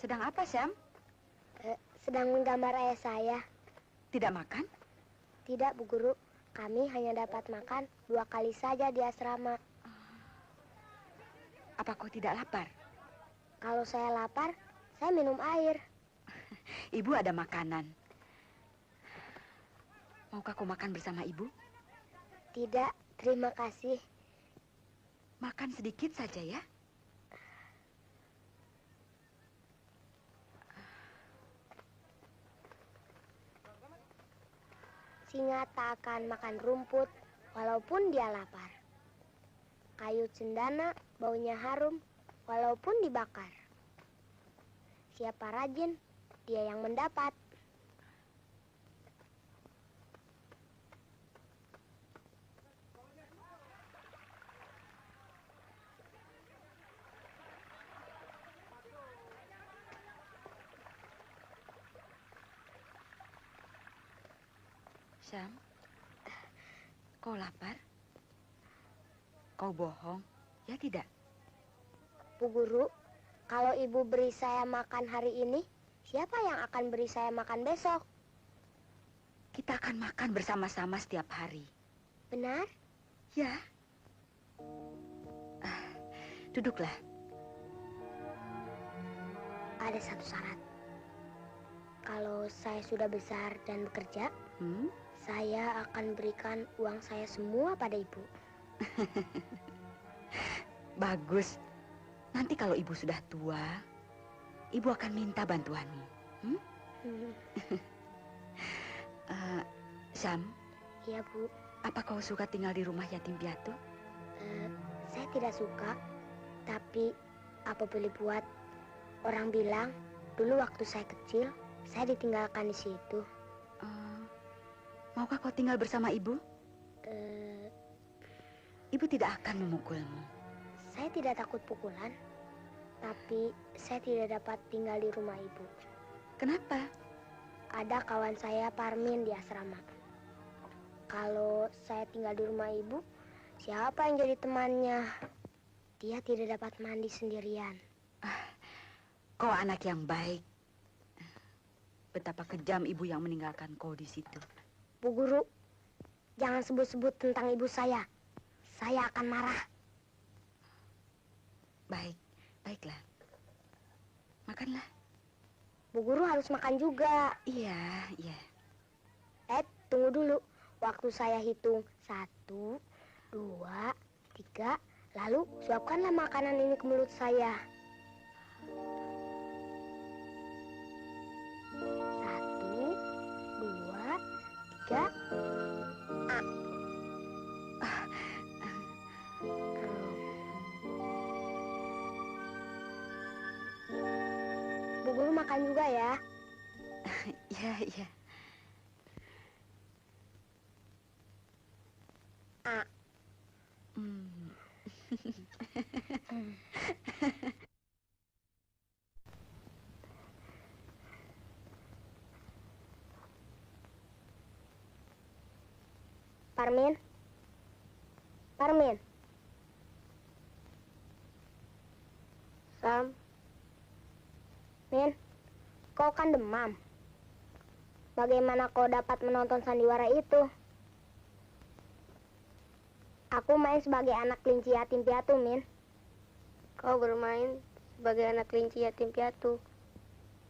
Sedang apa, Syam? Sedang menggambar ayah saya. Tidak makan? Tidak, Bu Guru. Kami hanya dapat makan 2 kali saja di asrama. Apa kau tidak lapar? Kalau saya lapar, saya minum air. Ibu ada makanan. Maukah kau makan bersama ibu? Tidak, terima kasih. Makan sedikit saja ya. Singa tak akan makan rumput walaupun dia lapar. Kayu cendana baunya harum walaupun dibakar. Siapa rajin, dia yang mendapat. Syam, kau lapar? Kau bohong, ya tidak? Bu Guru, kalau ibu beri saya makan hari ini, siapa yang akan beri saya makan besok? Kita akan makan bersama-sama setiap hari. Benar? Ya. Duduklah. Ada satu syarat. Kalau saya sudah besar dan bekerja, saya akan berikan uang saya semua pada ibu. Bagus. Nanti kalau ibu sudah tua, ibu akan minta bantuanmu. Syam. Iya, Bu. Apa kau suka tinggal di rumah yatim piatu? Saya tidak suka, tapi apa boleh buat? Orang bilang, dulu waktu saya kecil, saya ditinggalkan di situ. Maukah kau tinggal bersama ibu? Ibu tidak akan memukulmu. Saya tidak takut pukulan, tapi saya tidak dapat tinggal di rumah ibu. Kenapa? Ada kawan saya Parmin di asrama. Kalau saya tinggal di rumah ibu, siapa yang jadi temannya? Dia tidak dapat mandi sendirian. Kau anak yang baik. Betapa kejam ibu yang meninggalkan kau di situ. Bu Guru, jangan sebut-sebut tentang ibu saya. Saya akan marah. Baik, baiklah. Makanlah. Bu Guru harus makan juga. Iya, iya. Tunggu dulu. Waktu saya hitung 1, 2, 3, lalu suapkanlah makanan ini ke mulut saya. 1, 2, 3. Bu Guru makan juga ya. Iya, iya. Parmin. Parmin. Sam. Min, kau kan demam. Bagaimana kau dapat menonton sandiwara itu? Aku main sebagai anak kelinci yatim piatu, Min. Kau bermain sebagai anak kelinci yatim piatu.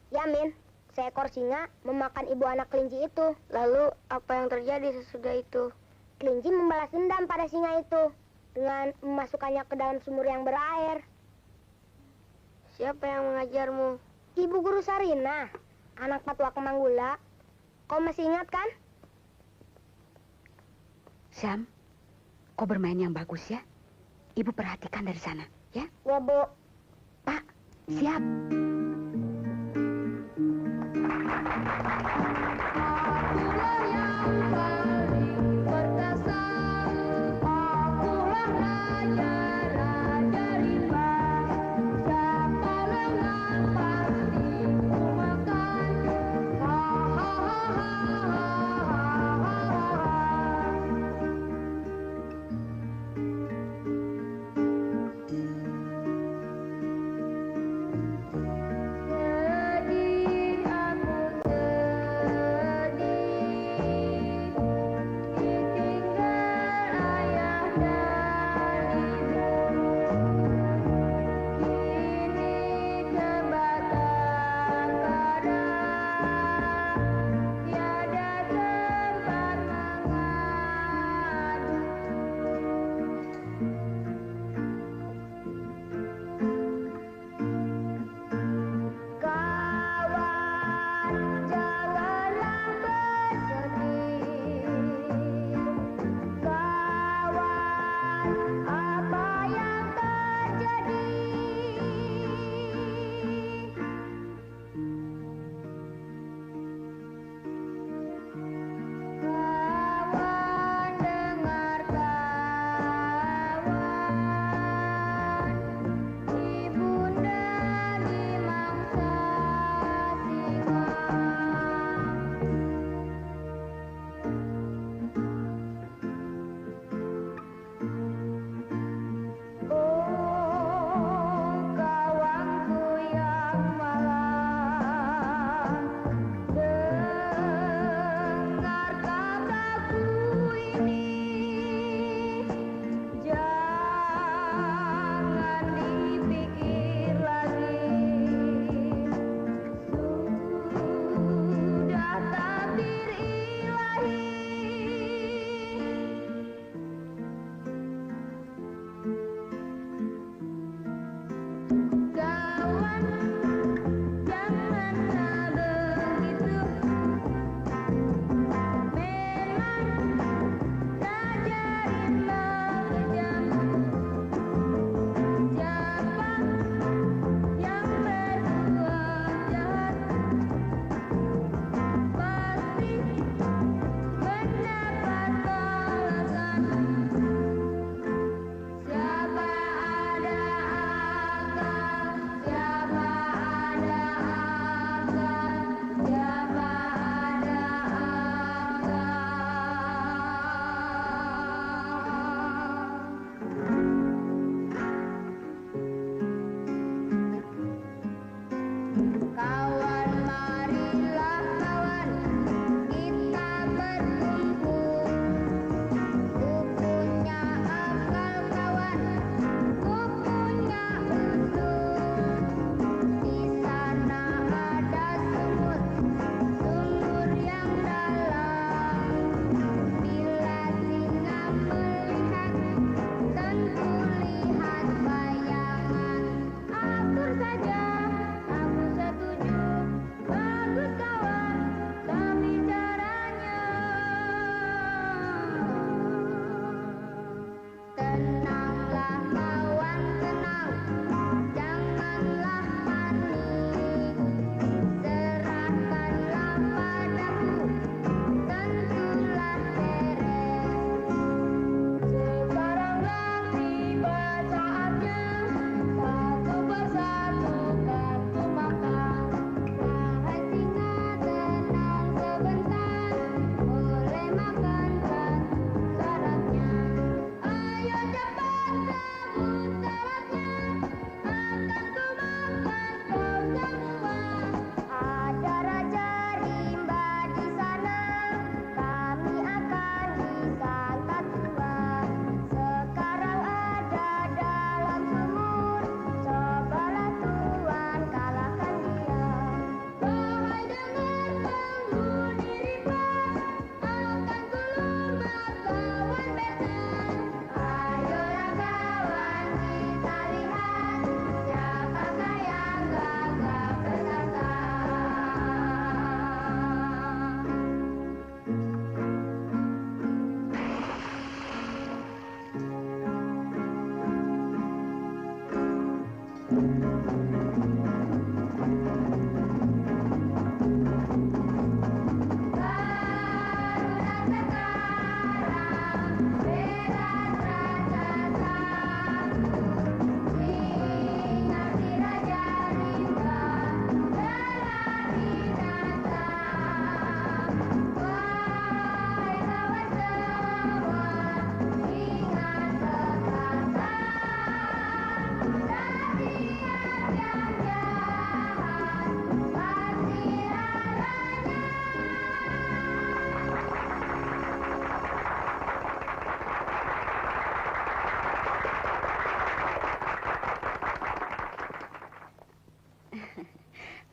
Ya, Min. Seekor singa memakan ibu anak kelinci itu. Lalu, apa yang terjadi sesudah itu? Kelinci membalas dendam pada singa itu dengan memasukkannya ke dalam sumur yang berair. Siapa yang mengajarmu? Ibu Guru Sarina, anak Patwa Kemanggula. Kau masih ingat kan? Syam, kau bermain yang bagus ya. Ibu perhatikan dari sana, ya? Ya, Bu. Pak, siap.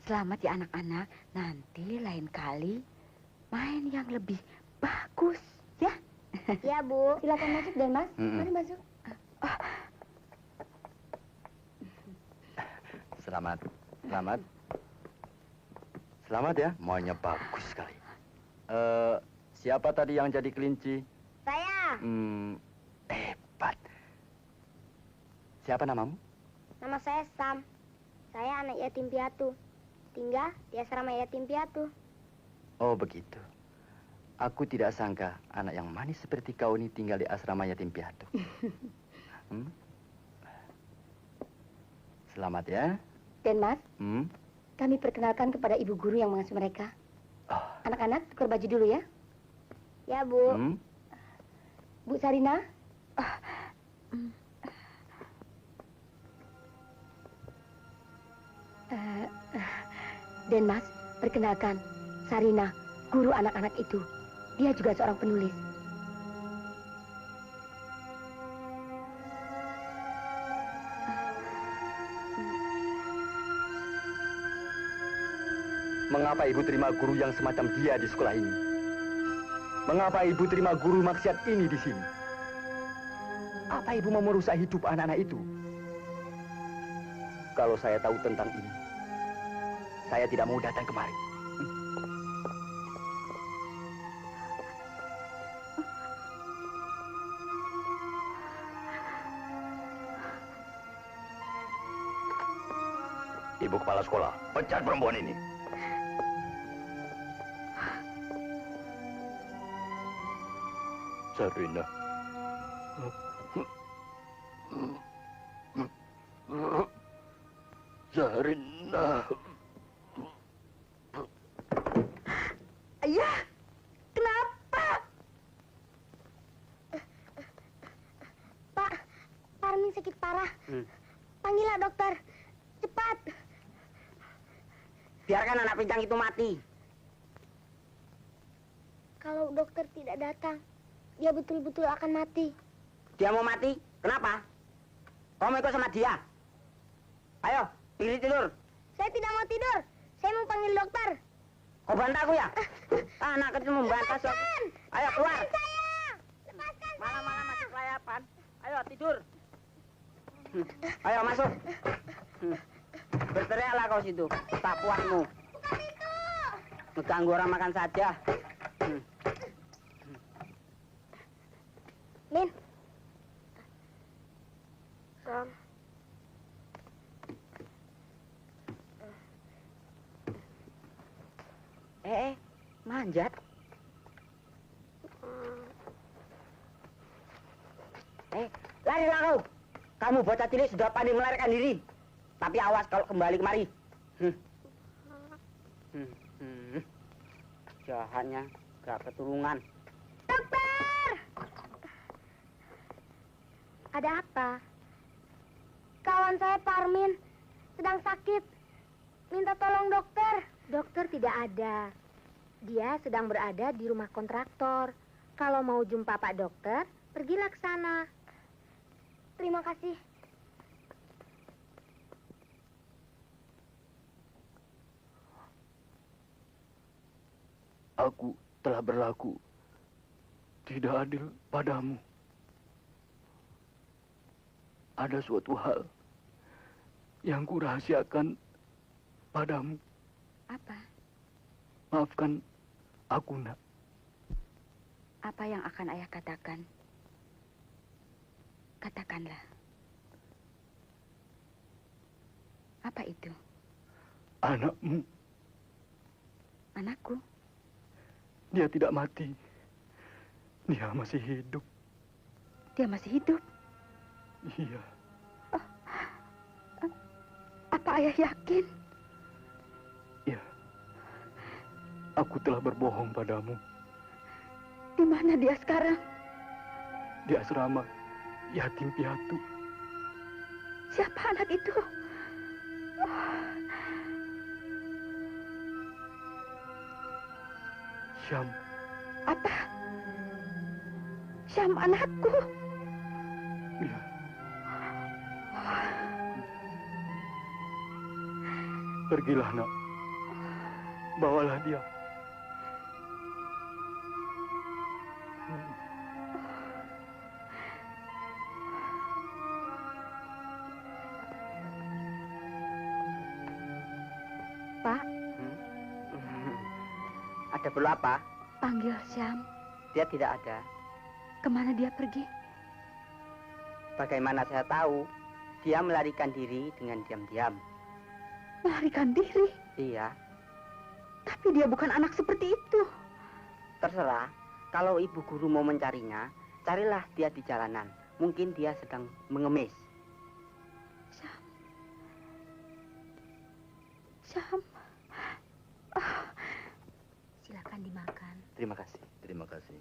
Selamat ya anak-anak. Nanti lain kali main yang lebih bagus, ya? Iya, Bu. Silakan masuk, Den Mas. Mari masuk. Selamat. Selamat. Selamat ya, mainnya bagus sekali. Siapa tadi yang jadi kelinci? Saya. Hebat. Siapa namamu? Nama saya Sam. Saya anak yatim piatu. Tinggal di asrama yatim piatu. Oh begitu. Aku tidak sangka anak yang manis seperti kau ini tinggal di asrama yatim piatu. Selamat ya. Den Mas, kami perkenalkan kepada ibu guru yang mengasuh mereka. Anak-anak, tukar baju dulu ya. Ya, Bu. Bu Sarina. Den Mas, perkenalkan Sarina, guru anak-anak itu. Dia juga seorang penulis. Mengapa ibu terima guru yang semacam dia di sekolah ini? Mengapa ibu terima guru maksiat ini di sini? Apa ibu mau merusak hidup anak-anak itu? Kalau saya tahu tentang ini, saya tidak mau datang kemari. Ibu kepala sekolah, pecat perempuan ini. Sarina. Sarina. Ayah, kenapa? Pak, Parmin sakit parah. Panggillah dokter. Cepat. Biarkan anak pincang itu mati. Kalau dokter tidak datang, dia betul-betul akan mati. Dia mau mati? Kenapa? Kau mau ikut sama dia? Ayo, pilih tidur. Saya tidak mau tidur. Saya mau panggil dokter. Kau bantah aku ya? Anak kecil membantah. Lepaskan! Ayo keluar. Lepaskan saya! Lepaskan saya! Malam-malam masih kelayapan. Ayo tidur. Ayo masuk. Berteriaklah kau situ. Tak puasmu. Bukan itu! Mengganggu orang makan saja. Min. Sam. Manjat. Larilah kau. Kamu bocah cilik sudah pandai melarikan diri. Tapi awas kalau kembali kemari. Jahatnya gak keturunan. Dokter! Ada apa? Kawan saya Parmin sedang sakit. Minta tolong dokter. Dokter tidak ada. Dia sedang berada di rumah kontraktor. Kalau mau jumpa Pak Dokter, pergilah ke sana. Terima kasih. Aku telah berlaku tidak adil padamu. Ada suatu hal yang kurahasiakan padamu. Apa? Maafkan aku, nak. Apa yang akan ayah katakan? Katakanlah. Apa itu? Anakmu, Anakku? dia tidak mati. Dia masih hidup. Dia masih hidup? Iya. Apa ayah yakin? Ya. Aku telah berbohong padamu. Di mana dia sekarang? Di asrama yatim piatu. Siapa anak itu? Syam. Apa? Syam anakku? Ya. Pergilah, nak. Bawalah dia. Pak, Ada perlu apa? panggil Syam. Dia tidak ada. Kemana dia pergi? Bagaimana saya tahu? Dia melarikan diri dengan diam-diam. Melarikan diri. Iya, Tapi dia bukan anak seperti itu. terserah. Kalau ibu guru mau mencarinya, carilah dia di jalanan. Mungkin dia sedang mengemis. Syam. Syam. Silakan dimakan. Terima kasih. Terima kasih.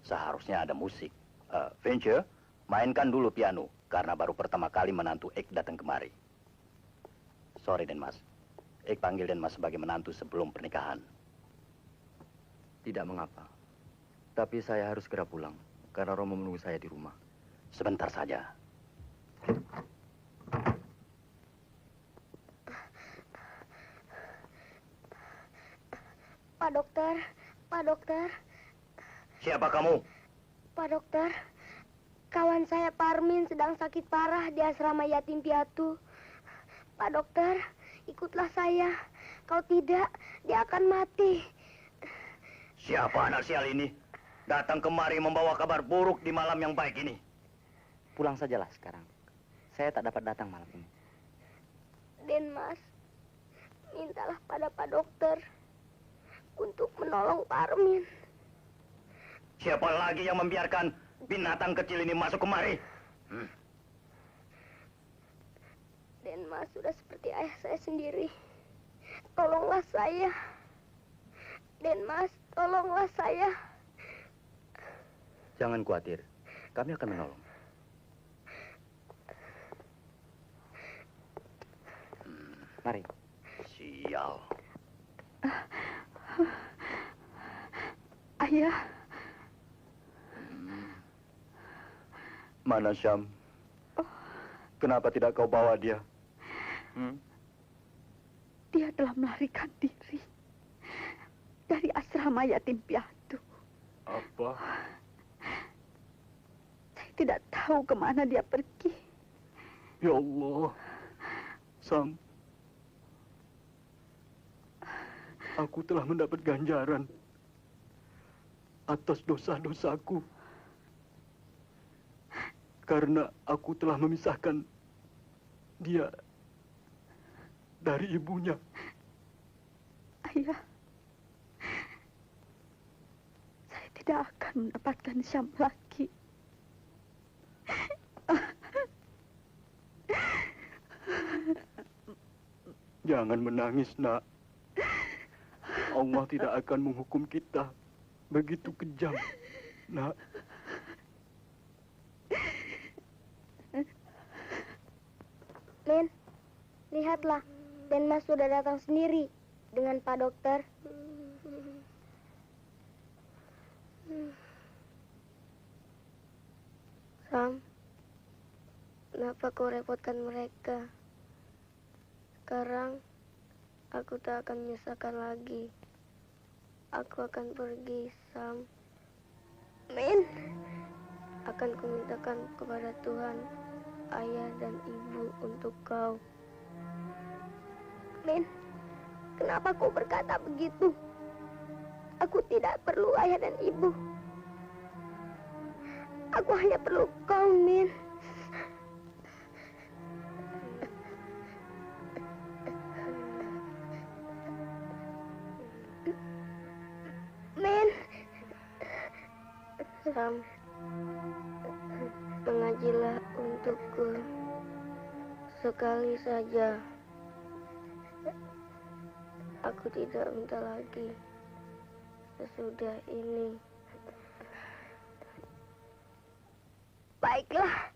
Seharusnya ada musik. Venture, mainkan dulu piano. Karena baru pertama kali menantu Ek datang kemari. Sorry, Denmas. Ek panggil Denmas sebagai menantu sebelum pernikahan. Tidak mengapa. Tapi saya harus segera pulang. Karena Romo menunggu saya di rumah. Sebentar saja. Pak dokter, Pak dokter, Siapa kamu? Pak dokter. Kawan saya Parmin sedang sakit parah di asrama yatim piatu. Pak dokter, ikutlah saya. Kalau tidak, dia akan mati. Siapa anak sial ini? Datang kemari membawa kabar buruk di malam yang baik ini. Pulang sajalah sekarang. Saya tak dapat datang malam ini. Denmas, mintalah pada Pak dokter untuk menolong Parmin. Siapa lagi yang membiarkan binatang kecil ini masuk kemari? Denmas sudah seperti ayah saya sendiri. Tolonglah saya. Denmas, tolonglah saya. Jangan khawatir. Kami akan menolong. Mari. Sial. Ayah, Mana Syam? Kenapa tidak kau bawa dia? dia telah melarikan diri dari asrama yatim piatu. Apa? Saya tidak tahu kemana dia pergi. Ya Allah. Sam. Aku telah mendapat ganjaran atas dosa-dosaku. Karena aku telah memisahkan dia dari ibunya. Ayah, saya tidak akan mendapatkan Syam lagi. Jangan menangis, nak. Allah tidak akan menghukum kita begitu kejam, nak. Lin, lihatlah. Denmas sudah datang sendiri dengan Pak dokter. Sam, kenapa kau repotkan mereka? Sekarang, aku tak akan menyusahkan lagi. Aku akan pergi, Sam. Min, akan kumintakan kepada Tuhan, ayah dan ibu untuk kau. Min, kenapa kau berkata begitu? Aku tidak perlu ayah dan ibu. Aku hanya perlu kau, Min. Min. Sam, mengajilah untukku sekali saja. Aku tidak minta lagi sesudah ini. Baiklah.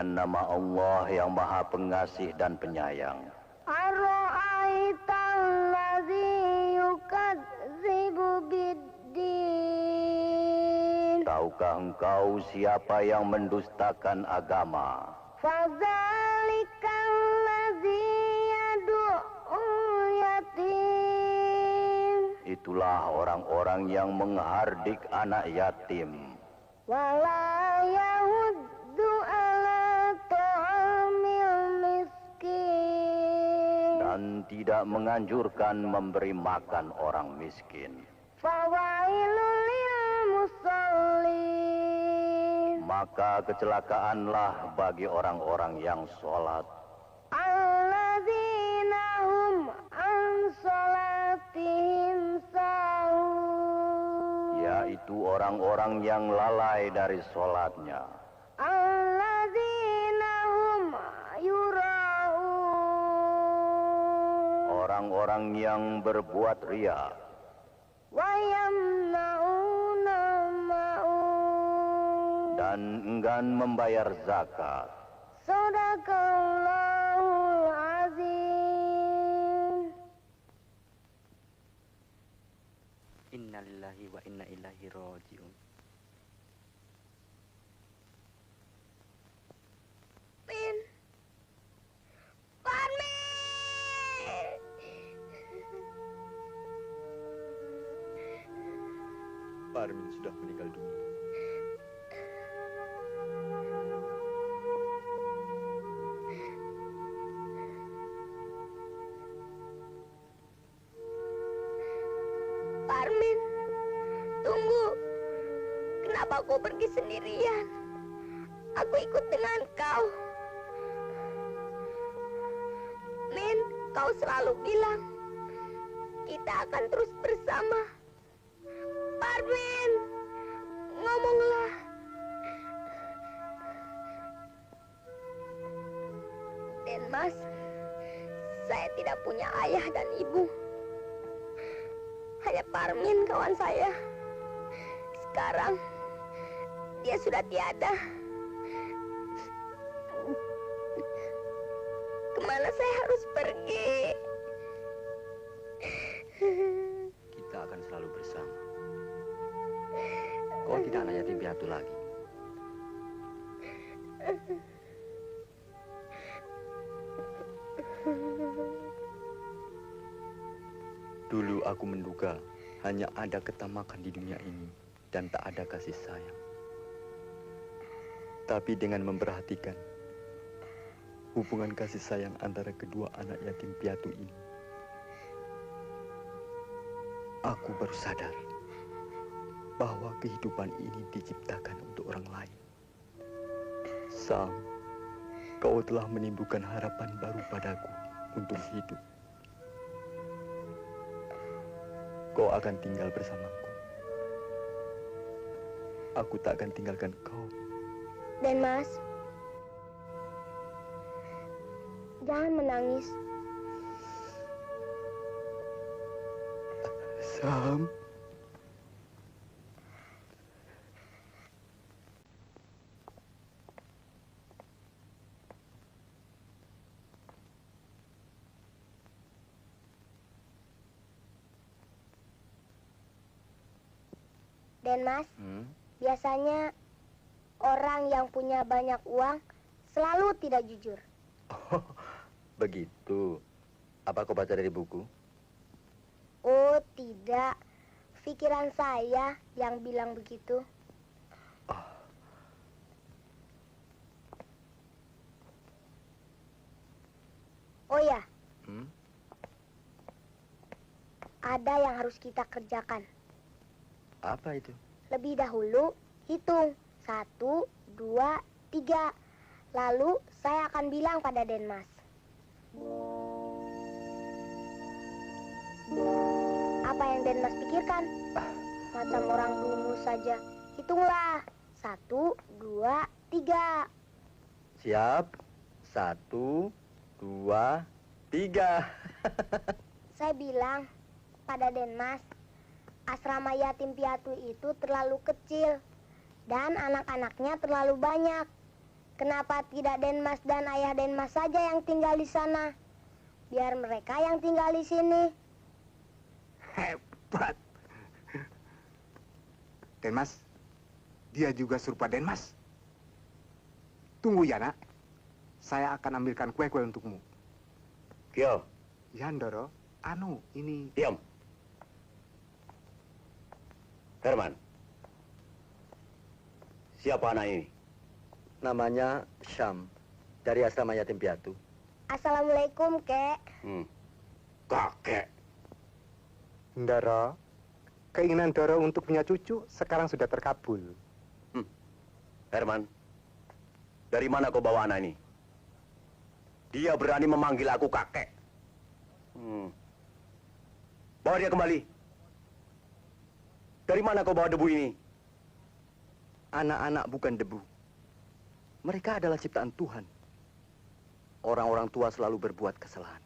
dengan nama Allah yang Maha Pengasih dan Penyayang. Ara'aital ladzi yukadzibu biddin. Tahukah engkau siapa yang mendustakan agama? Fadzalikal ladzi yad'ul yatim. Itulah orang-orang yang menghardik anak yatim. Wala yahuddu ala ta'amil miskin. Dan tidak menganjurkan memberi makan orang miskin. Fawailul lil musallin. Maka kecelakaanlah bagi orang-orang yang sholat. Alladzina hum an sholatihim sahun. Yaitu orang-orang yang lalai dari sholatnya. Alladzina hum yura'un. Orang-orang yang berbuat ria. Wa yamna'una ma'un. Dan enggan membayar zakat. Sadaqallahul azim. Innalillahi wa inna ilaihi rajiun. Min. Parmin. Parmin sudah meninggal dunia. Parmin, tunggu. Kenapa kau pergi sendirian? Aku ikut dengan kau. Min, kau selalu bilang kita akan terus bersama. Parmin, ngomonglah. Denmas, saya tidak punya ayah dan ibu. Hanya Parmin kawan saya. Sekarang dia sudah tiada. Kemana saya harus pergi? Kita akan selalu bersama. Kau tidak anak yatim piatu lagi. Dulu aku menduga hanya ada ketamakan di dunia ini dan tak ada kasih sayang. Tapi dengan memperhatikan hubungan kasih sayang antara kedua anak yatim piatu ini, aku baru sadar bahwa kehidupan ini diciptakan untuk orang lain. Sam, kau telah menimbulkan harapan baru padaku untuk hidup. Kau akan tinggal bersamaku. Aku tak akan tinggalkan kau. Denmas, jangan menangis. Sam. Denmas, biasanya orang yang punya banyak uang selalu tidak jujur. Oh, begitu. Apa kau baca dari buku? Oh, tidak. Pikiran saya yang bilang begitu. Oh ya, ada yang harus kita kerjakan. Apa itu? Lebih dahulu, hitung. 1, 2, 3. Lalu, saya akan bilang pada Denmas. Apa yang Denmas pikirkan? Macam orang dulu saja. Hitunglah. 1, 2, 3. Siap. 1, 2, 3. Saya bilang pada Denmas, asrama yatim piatu itu terlalu kecil dan anak-anaknya terlalu banyak. Kenapa tidak Denmas dan ayah Denmas saja yang tinggal di sana? Biar mereka yang tinggal di sini. Hebat. Denmas, dia juga serupa Denmas. Tunggu ya, nak. Saya akan ambilkan kue-kue untukmu. Kyo, Ya, Ndoro. Ini... diam. Herman, siapa anak ini? Namanya Syam, dari asrama yatim piatu. Assalamualaikum, Kek. Kakek. Ndoro, keinginan Ndoro untuk punya cucu sekarang sudah terkabul. Herman, dari mana kau bawa anak ini? Dia berani memanggil aku kakek. Bawa dia kembali. Dari mana kau bawa debu ini? Anak-anak bukan debu. Mereka adalah ciptaan Tuhan. Orang-orang tua selalu berbuat kesalahan.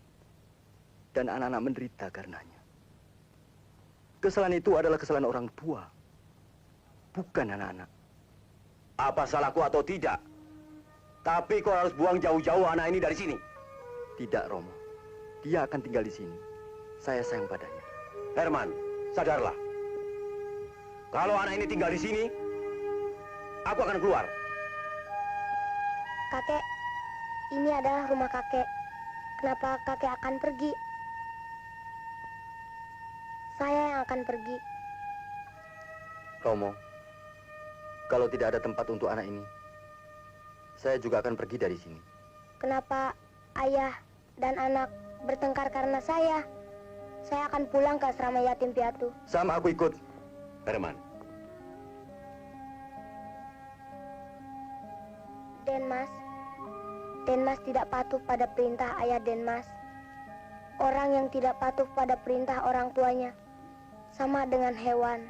Dan anak-anak menderita karenanya. Kesalahan itu adalah kesalahan orang tua. Bukan anak-anak. Apa salahku atau tidak? Tapi kau harus buang jauh-jauh anak ini dari sini. Tidak, Romo. Dia akan tinggal di sini. Saya sayang padanya. Herman, sadarlah. Kalau anak ini tinggal di sini, aku akan keluar. Kakek, ini adalah rumah kakek. Kenapa kakek akan pergi? Saya yang akan pergi. Romo, kalau tidak ada tempat untuk anak ini, saya juga akan pergi dari sini. Kenapa ayah dan anak bertengkar karena saya? Saya akan pulang ke asrama yatim piatu. Sam, aku ikut. Herman, Denmas tidak patuh pada perintah ayah Denmas. Orang yang tidak patuh pada perintah orang tuanya sama dengan hewan.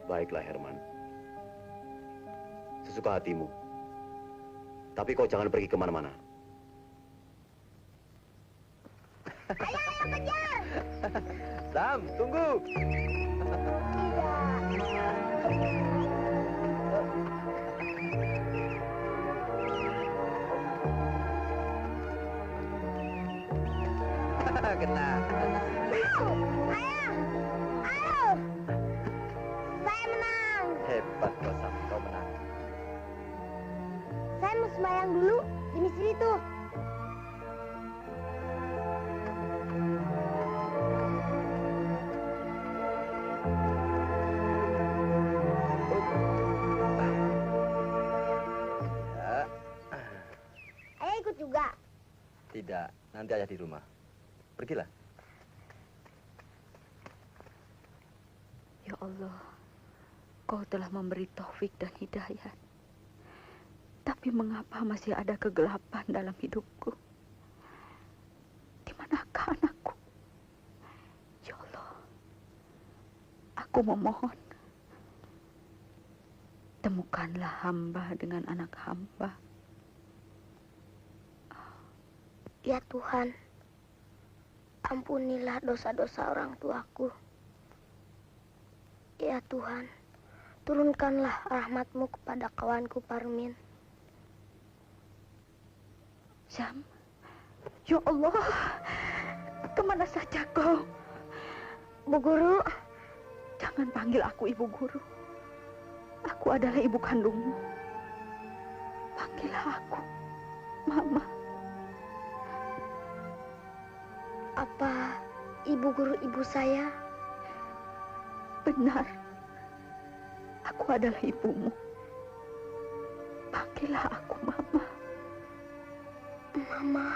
baiklah Herman. Sesuka hatimu. Tapi kau jangan pergi kemana-mana. Ayo, kejar! Sam, tunggu. Kena. Ayo! Ayo! Saya menang! Hebat kau, Sam. Kau menang. Saya mau sembahyang dulu di masjid itu. Ya. Ayah ikut juga. Tidak, nanti ayah di rumah. Pergilah. Ya Allah, Kau telah memberi taufik dan hidayah. Tapi mengapa masih ada kegelapan dalam hidupku? Di manakah anakku? Ya Allah, aku memohon. Temukanlah hamba dengan anak hamba. Ya Tuhan, ampunilah dosa-dosa orang tuaku. Ya Tuhan, turunkanlah rahmat-Mu kepada kawanku Parmin. Syam, ya Allah, kemana saja kau? Bu Guru, Jangan panggil aku ibu guru. Aku adalah ibu kandungmu. Panggillah aku, Mama. apa Ibu Guru ibu saya? Benar, aku adalah ibumu. Panggillah aku Mama. Mama,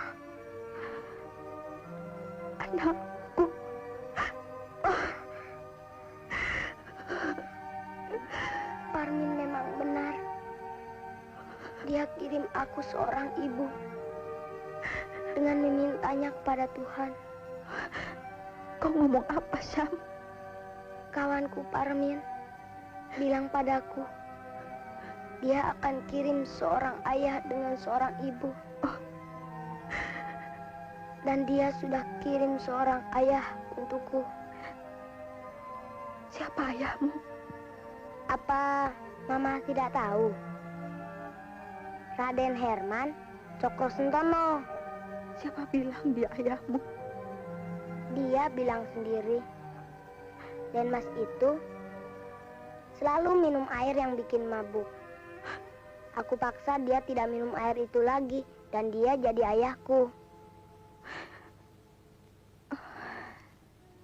Anakku. Parmin memang benar. Dia kirim aku seorang ibu dengan memintanya kepada Tuhan. Kau ngomong apa, Syam? Kawanku Parmin bilang padaku, dia akan kirim seorang ayah dengan seorang ibu. Dan dia sudah kirim seorang ayah untukku. Siapa ayahmu? Apa Mama tidak tahu. Raden Herman Cokro Sentono. Siapa bilang dia ayahmu? Dia bilang sendiri. Dan Mas itu selalu minum air yang bikin mabuk. Aku paksa dia tidak minum air itu lagi dan dia jadi ayahku.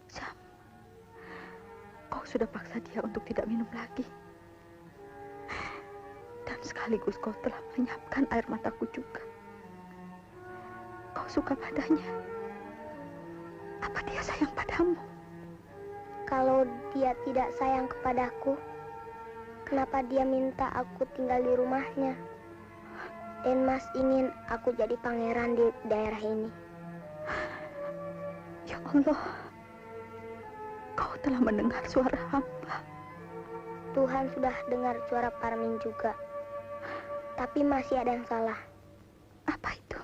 Sam, kau sudah paksa dia untuk tidak minum lagi. Dan sekaligus kau telah melenyapkan air mataku juga. Kau suka padanya. Apa dia sayang padamu? Kalau dia tidak sayang kepadaku, kenapa dia minta aku tinggal di rumahnya? Dan Mas ingin aku jadi pangeran di daerah ini. Ya Allah, kau telah mendengar suara hamba. Tuhan sudah dengar suara Parmin juga. Tapi masih ada yang salah. Apa itu?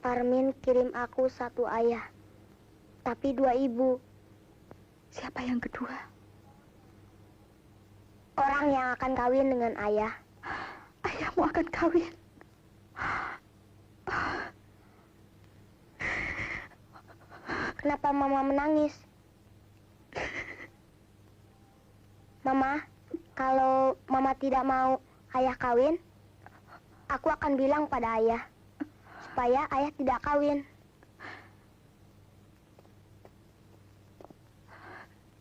Parmin kirim aku satu ayah, tapi dua ibu. Siapa yang kedua? Orang yang akan kawin dengan ayah. Ayahmu akan kawin. Kenapa Mama menangis? Mama, kalau Mama tidak mau ayah kawin, aku akan bilang pada ayah, supaya ayah tidak kawin.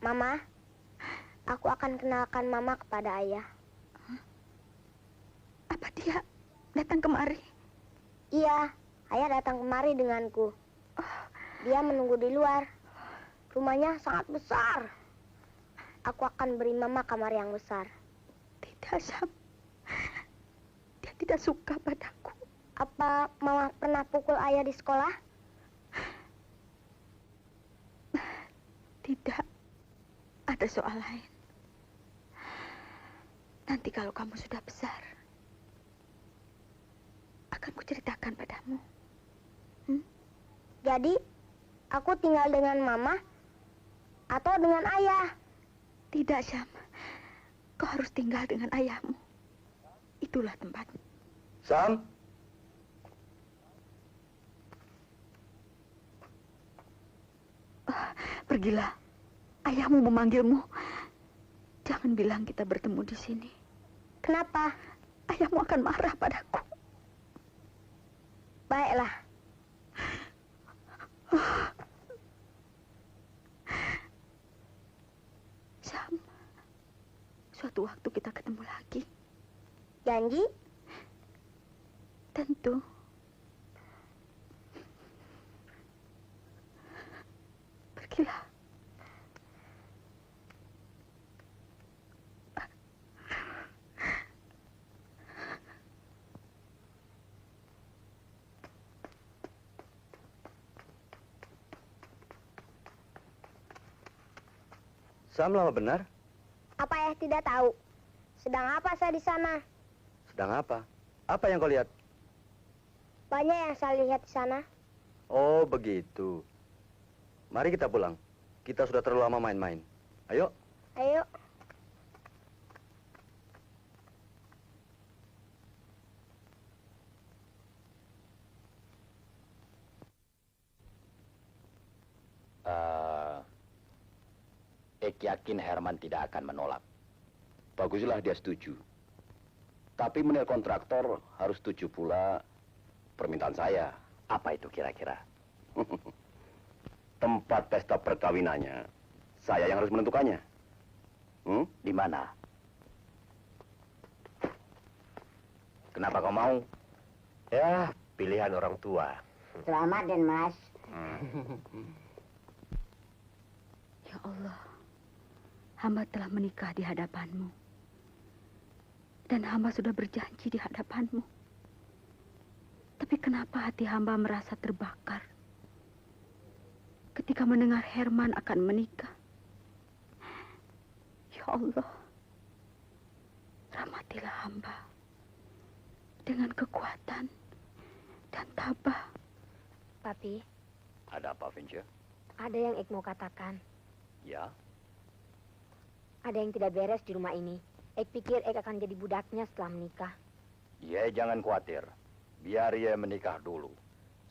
Mama, aku akan kenalkan Mama kepada ayah. Apa dia datang kemari? Iya, ayah datang kemari denganku. Dia menunggu di luar. Rumahnya sangat besar. Aku akan beri Mama kamar yang besar. Tidak, Sam. Dia tidak suka padaku. Apa Mama pernah pukul ayah di sekolah? Tidak. Ada soal lain. Nanti kalau kamu sudah besar, akan kuceritakan padamu. Jadi, aku tinggal dengan Mama atau dengan ayah? Tidak, Syam. Kau harus tinggal dengan ayahmu. Itulah tempatnya. Sam? Pergilah. Ayahmu memanggilmu. Jangan bilang kita bertemu di sini. Kenapa? Ayahmu akan marah padaku. Baiklah. Sam, suatu waktu kita ketemu lagi. Janji? Tentu. Pergilah. Sam, lama benar? Apa ayah tidak tahu? Sedang apa saya di sana? Sedang apa? Apa yang kau lihat? Banyak yang saya lihat di sana. Oh, begitu. Mari kita pulang. Kita sudah terlalu lama main-main. Ayo. Ayo. Ek yakin Herman tidak akan menolak. Baguslah dia setuju. Tapi menil kontraktor harus setuju pula permintaan saya. Apa itu kira-kira? Tempat pesta perkawinannya, saya yang harus menentukannya. Di mana? Kenapa kau mau? Ya, pilihan orang tua. Selamat, Den Mas. Ya Allah, hamba telah menikah di hadapanmu. Dan hamba sudah berjanji di hadapanmu. Tapi kenapa hati hamba merasa terbakar ketika mendengar Herman akan menikah? Ya Allah, rahmatilah hamba dengan kekuatan dan tabah. Papi, Ada apa, Vince? ada yang Ik mau katakan. Ya, Ada yang tidak beres di rumah ini. Ek pikir Ek akan jadi budaknya setelah menikah. Ye jangan khawatir. Biar Ye menikah dulu.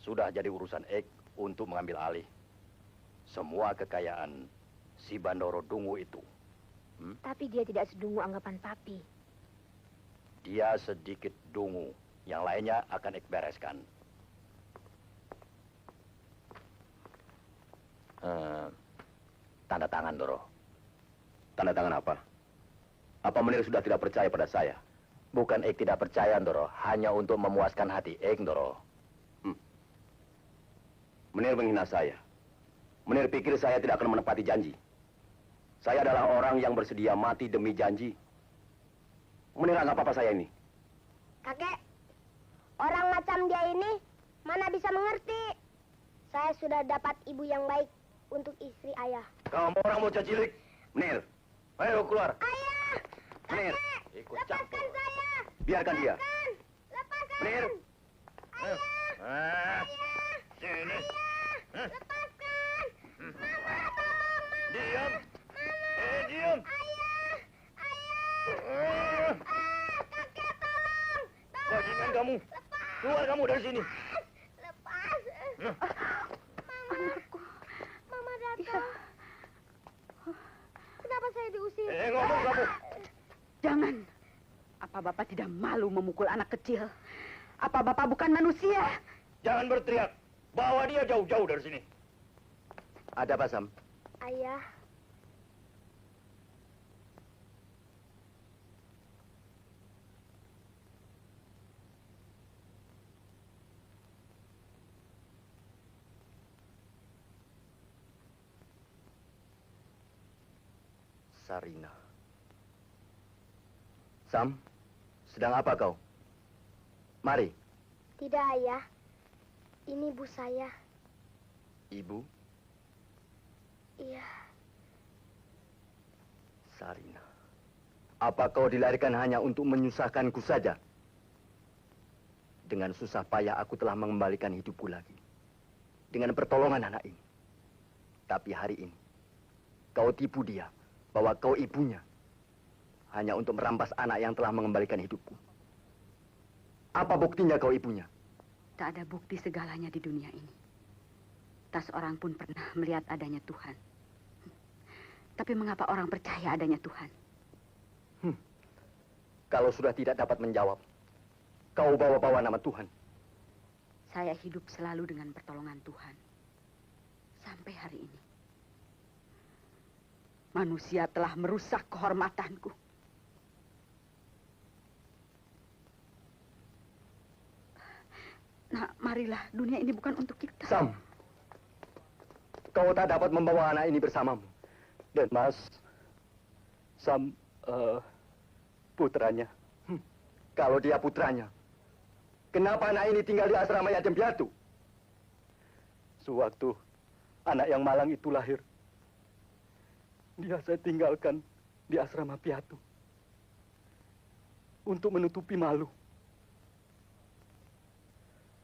Sudah jadi urusan Ek untuk mengambil alih semua kekayaan si Bandoro Dungu itu. Tapi dia tidak sedungu anggapan papi. Dia sedikit dungu. Yang lainnya akan Ek bereskan. Tanda tangan, Doro. Tanda tangan apa? Apa Menir sudah tidak percaya pada saya? Bukan Ek tidak percaya, Doro. Hanya untuk memuaskan hati Ek, Doro. Menir menghina saya. Menir pikir saya tidak akan menepati janji. Saya adalah orang yang bersedia mati demi janji. Menir anggap apa saya ini? Kakek, orang macam dia ini mana bisa mengerti. Saya sudah dapat ibu yang baik untuk istri ayah. Kamu orang bocah cilik. Menir, ayo keluar. Ayah! Menir, Kakek! ikut Lepaskan campur. saya! Biarkan dia. Lepaskan! Menir. Ayah! Ah, Ayah! sini. Ayah! Lepaskan! Mama, tolong Mama! Diam. Mama! Diam. Ayah! Ayah! Kakek tolong! Bajingan kamu. Lepas! Keluar kamu dari sini. Lepas! Mama! Mama datang. Kenapa saya diusir? Ngomong kamu. Jangan. Apa Bapak tidak malu memukul anak kecil? Apa Bapak bukan manusia? Jangan berteriak. Bawa dia jauh-jauh dari sini. Ada apa, Sam? Ayah, Sarina. Sam, sedang apa kau? Mari. tidak ayah. Ini ibu saya. Ibu, Iya, Sarina. Apa kau dilahirkan hanya untuk menyusahkanku saja? Dengan susah payah aku telah mengembalikan hidupku lagi. Dengan pertolongan anak ini. Tapi hari ini, kau tipu dia bahwa kau ibunya. Hanya untuk merampas anak yang telah mengembalikan hidupku. Apa buktinya kau ibunya? Tak ada bukti segalanya di dunia ini. Tak seorang pun pernah melihat adanya Tuhan. Tapi mengapa orang percaya adanya Tuhan? Kalau sudah tidak dapat menjawab, kau bawa-bawa nama Tuhan. Saya hidup selalu dengan pertolongan Tuhan. Sampai hari ini. Manusia telah merusak kehormatanku. Nah, marilah. Dunia ini bukan untuk kita. Sam, kau tak dapat membawa anak ini bersamamu. Dan Mas, Sam, putranya. Kalau dia putranya, kenapa anak ini tinggal di asrama yatim piatu? Sewaktu anak yang malang itu lahir, dia saya tinggalkan di asrama piatu untuk menutupi malu.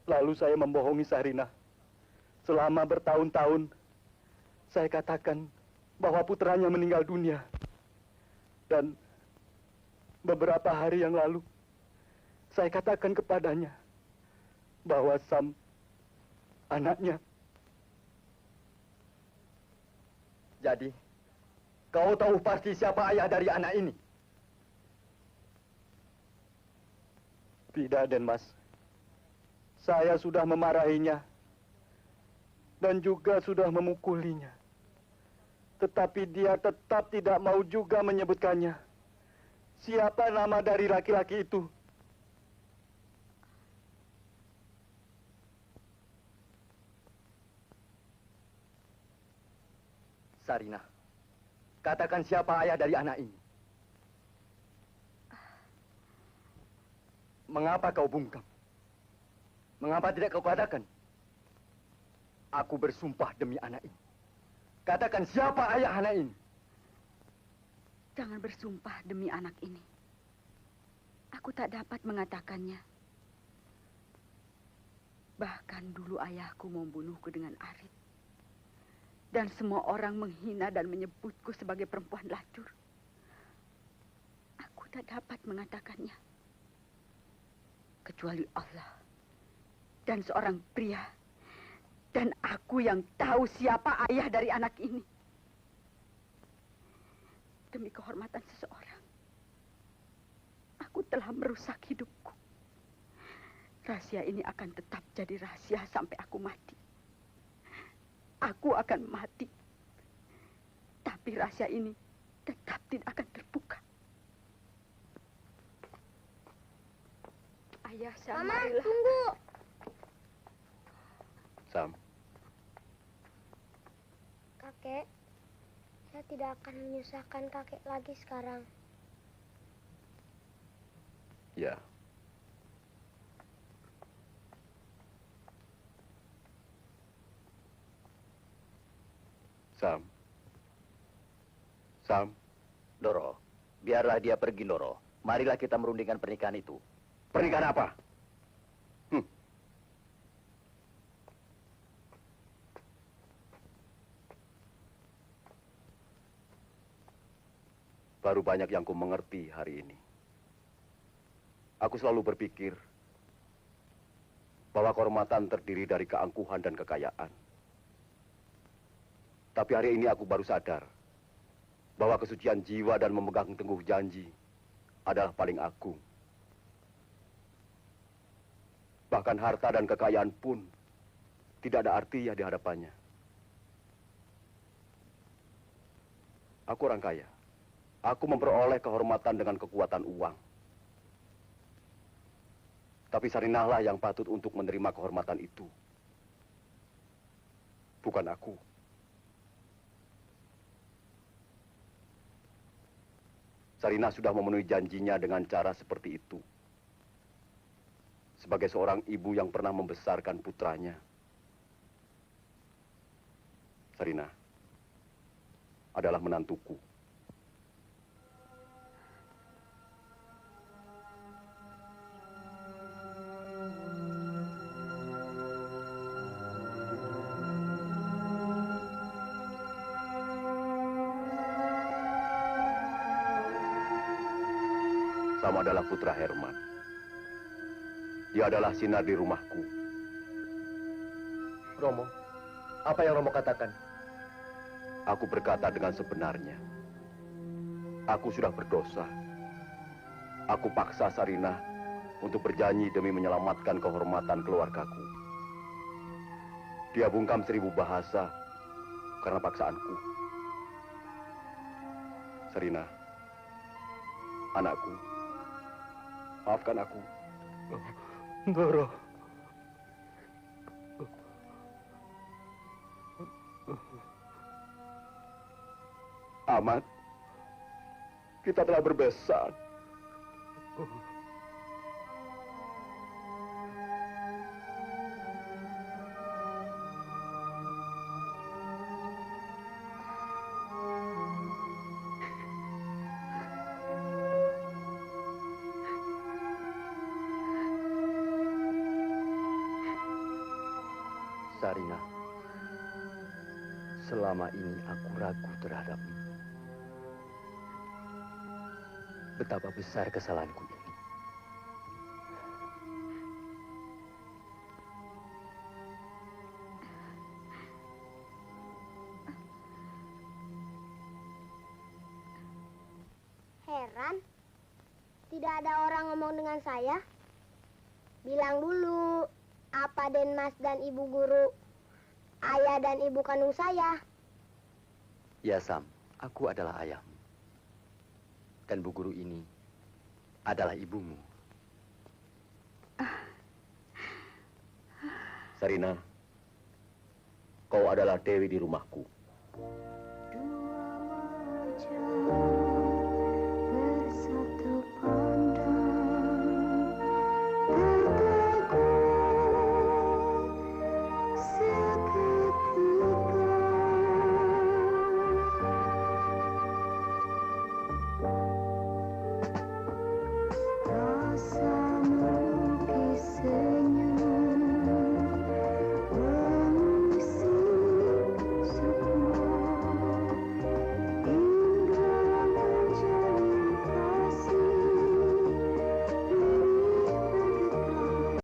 Lalu saya membohongi Sarina. Selama bertahun-tahun, saya katakan bahwa putranya meninggal dunia. Dan beberapa hari yang lalu, saya katakan kepadanya bahwa Sam, anaknya. Jadi, kau tahu pasti siapa ayah dari anak ini? Tidak, Den Mas. Saya sudah memarahinya dan juga sudah memukulinya. Tetapi dia tetap tidak mau juga menyebutkannya. Siapa nama dari laki-laki itu? Sarina, katakan siapa ayah dari anak ini? Mengapa kau bungkam? Mengapa tidak kau katakan? Aku bersumpah demi anak ini. Katakan siapa ayah anak ini? Jangan bersumpah demi anak ini. Aku tak dapat mengatakannya. Bahkan dulu ayahku membunuhku dengan arit. Dan semua orang menghina dan menyebutku sebagai perempuan lacur. Aku Aku tak dapat mengatakannya. Kecuali Allah dan seorang pria. Dan aku yang tahu siapa ayah dari anak ini. Demi kehormatan seseorang, aku telah merusak hidupku. Rahasia ini akan tetap jadi rahasia sampai aku mati. Aku akan mati. Tapi rahasia ini tetap tidak akan terbuka. Ayah, Sam, Mama, marilah. tunggu. Sam, Kakek, saya tidak akan menyusahkan kakek lagi sekarang. ya. Sam. Sam. Doro, biarlah dia pergi, Doro. Marilah kita merundingkan pernikahan itu. Pernikahan apa? Baru banyak yang ku mengerti hari ini. Aku selalu berpikir bahwa kehormatan terdiri dari keangkuhan dan kekayaan. Tapi hari ini aku baru sadar bahwa kesucian jiwa dan memegang teguh janji adalah paling agung. Bahkan harta dan kekayaan pun tidak ada artinya di hadapannya. Aku orang kaya. Aku memperoleh kehormatan dengan kekuatan uang. Tapi Sarinahlah yang patut untuk menerima kehormatan itu. Bukan aku. Sarinah sudah memenuhi janjinya dengan cara seperti itu. Sebagai seorang ibu yang pernah membesarkan putranya. Sarinah adalah menantuku. Sam adalah putra Herman. Dia adalah sinar di rumahku. Romo, apa yang Romo katakan? Aku berkata dengan sebenarnya. Aku sudah berdosa. Aku paksa Sarinah untuk berjanji demi menyelamatkan kehormatan keluargaku. Dia bungkam 1000 bahasa karena paksaanku. Sarinah, anakku, maafkan aku. Doro. Ahmad, kita telah berbesan. Sarinah, selama ini aku ragu terhadapmu. Betapa besar kesalahanku ini. Heran, tidak ada orang ngomong dengan saya. Bilang dulu, apa Den Mas dan Ibu Guru, ayah dan ibu kandung saya. Ya Sam, aku adalah ayahmu. Dan Bu Guru ini adalah ibumu. Sarinah, kau adalah dewi di rumahku.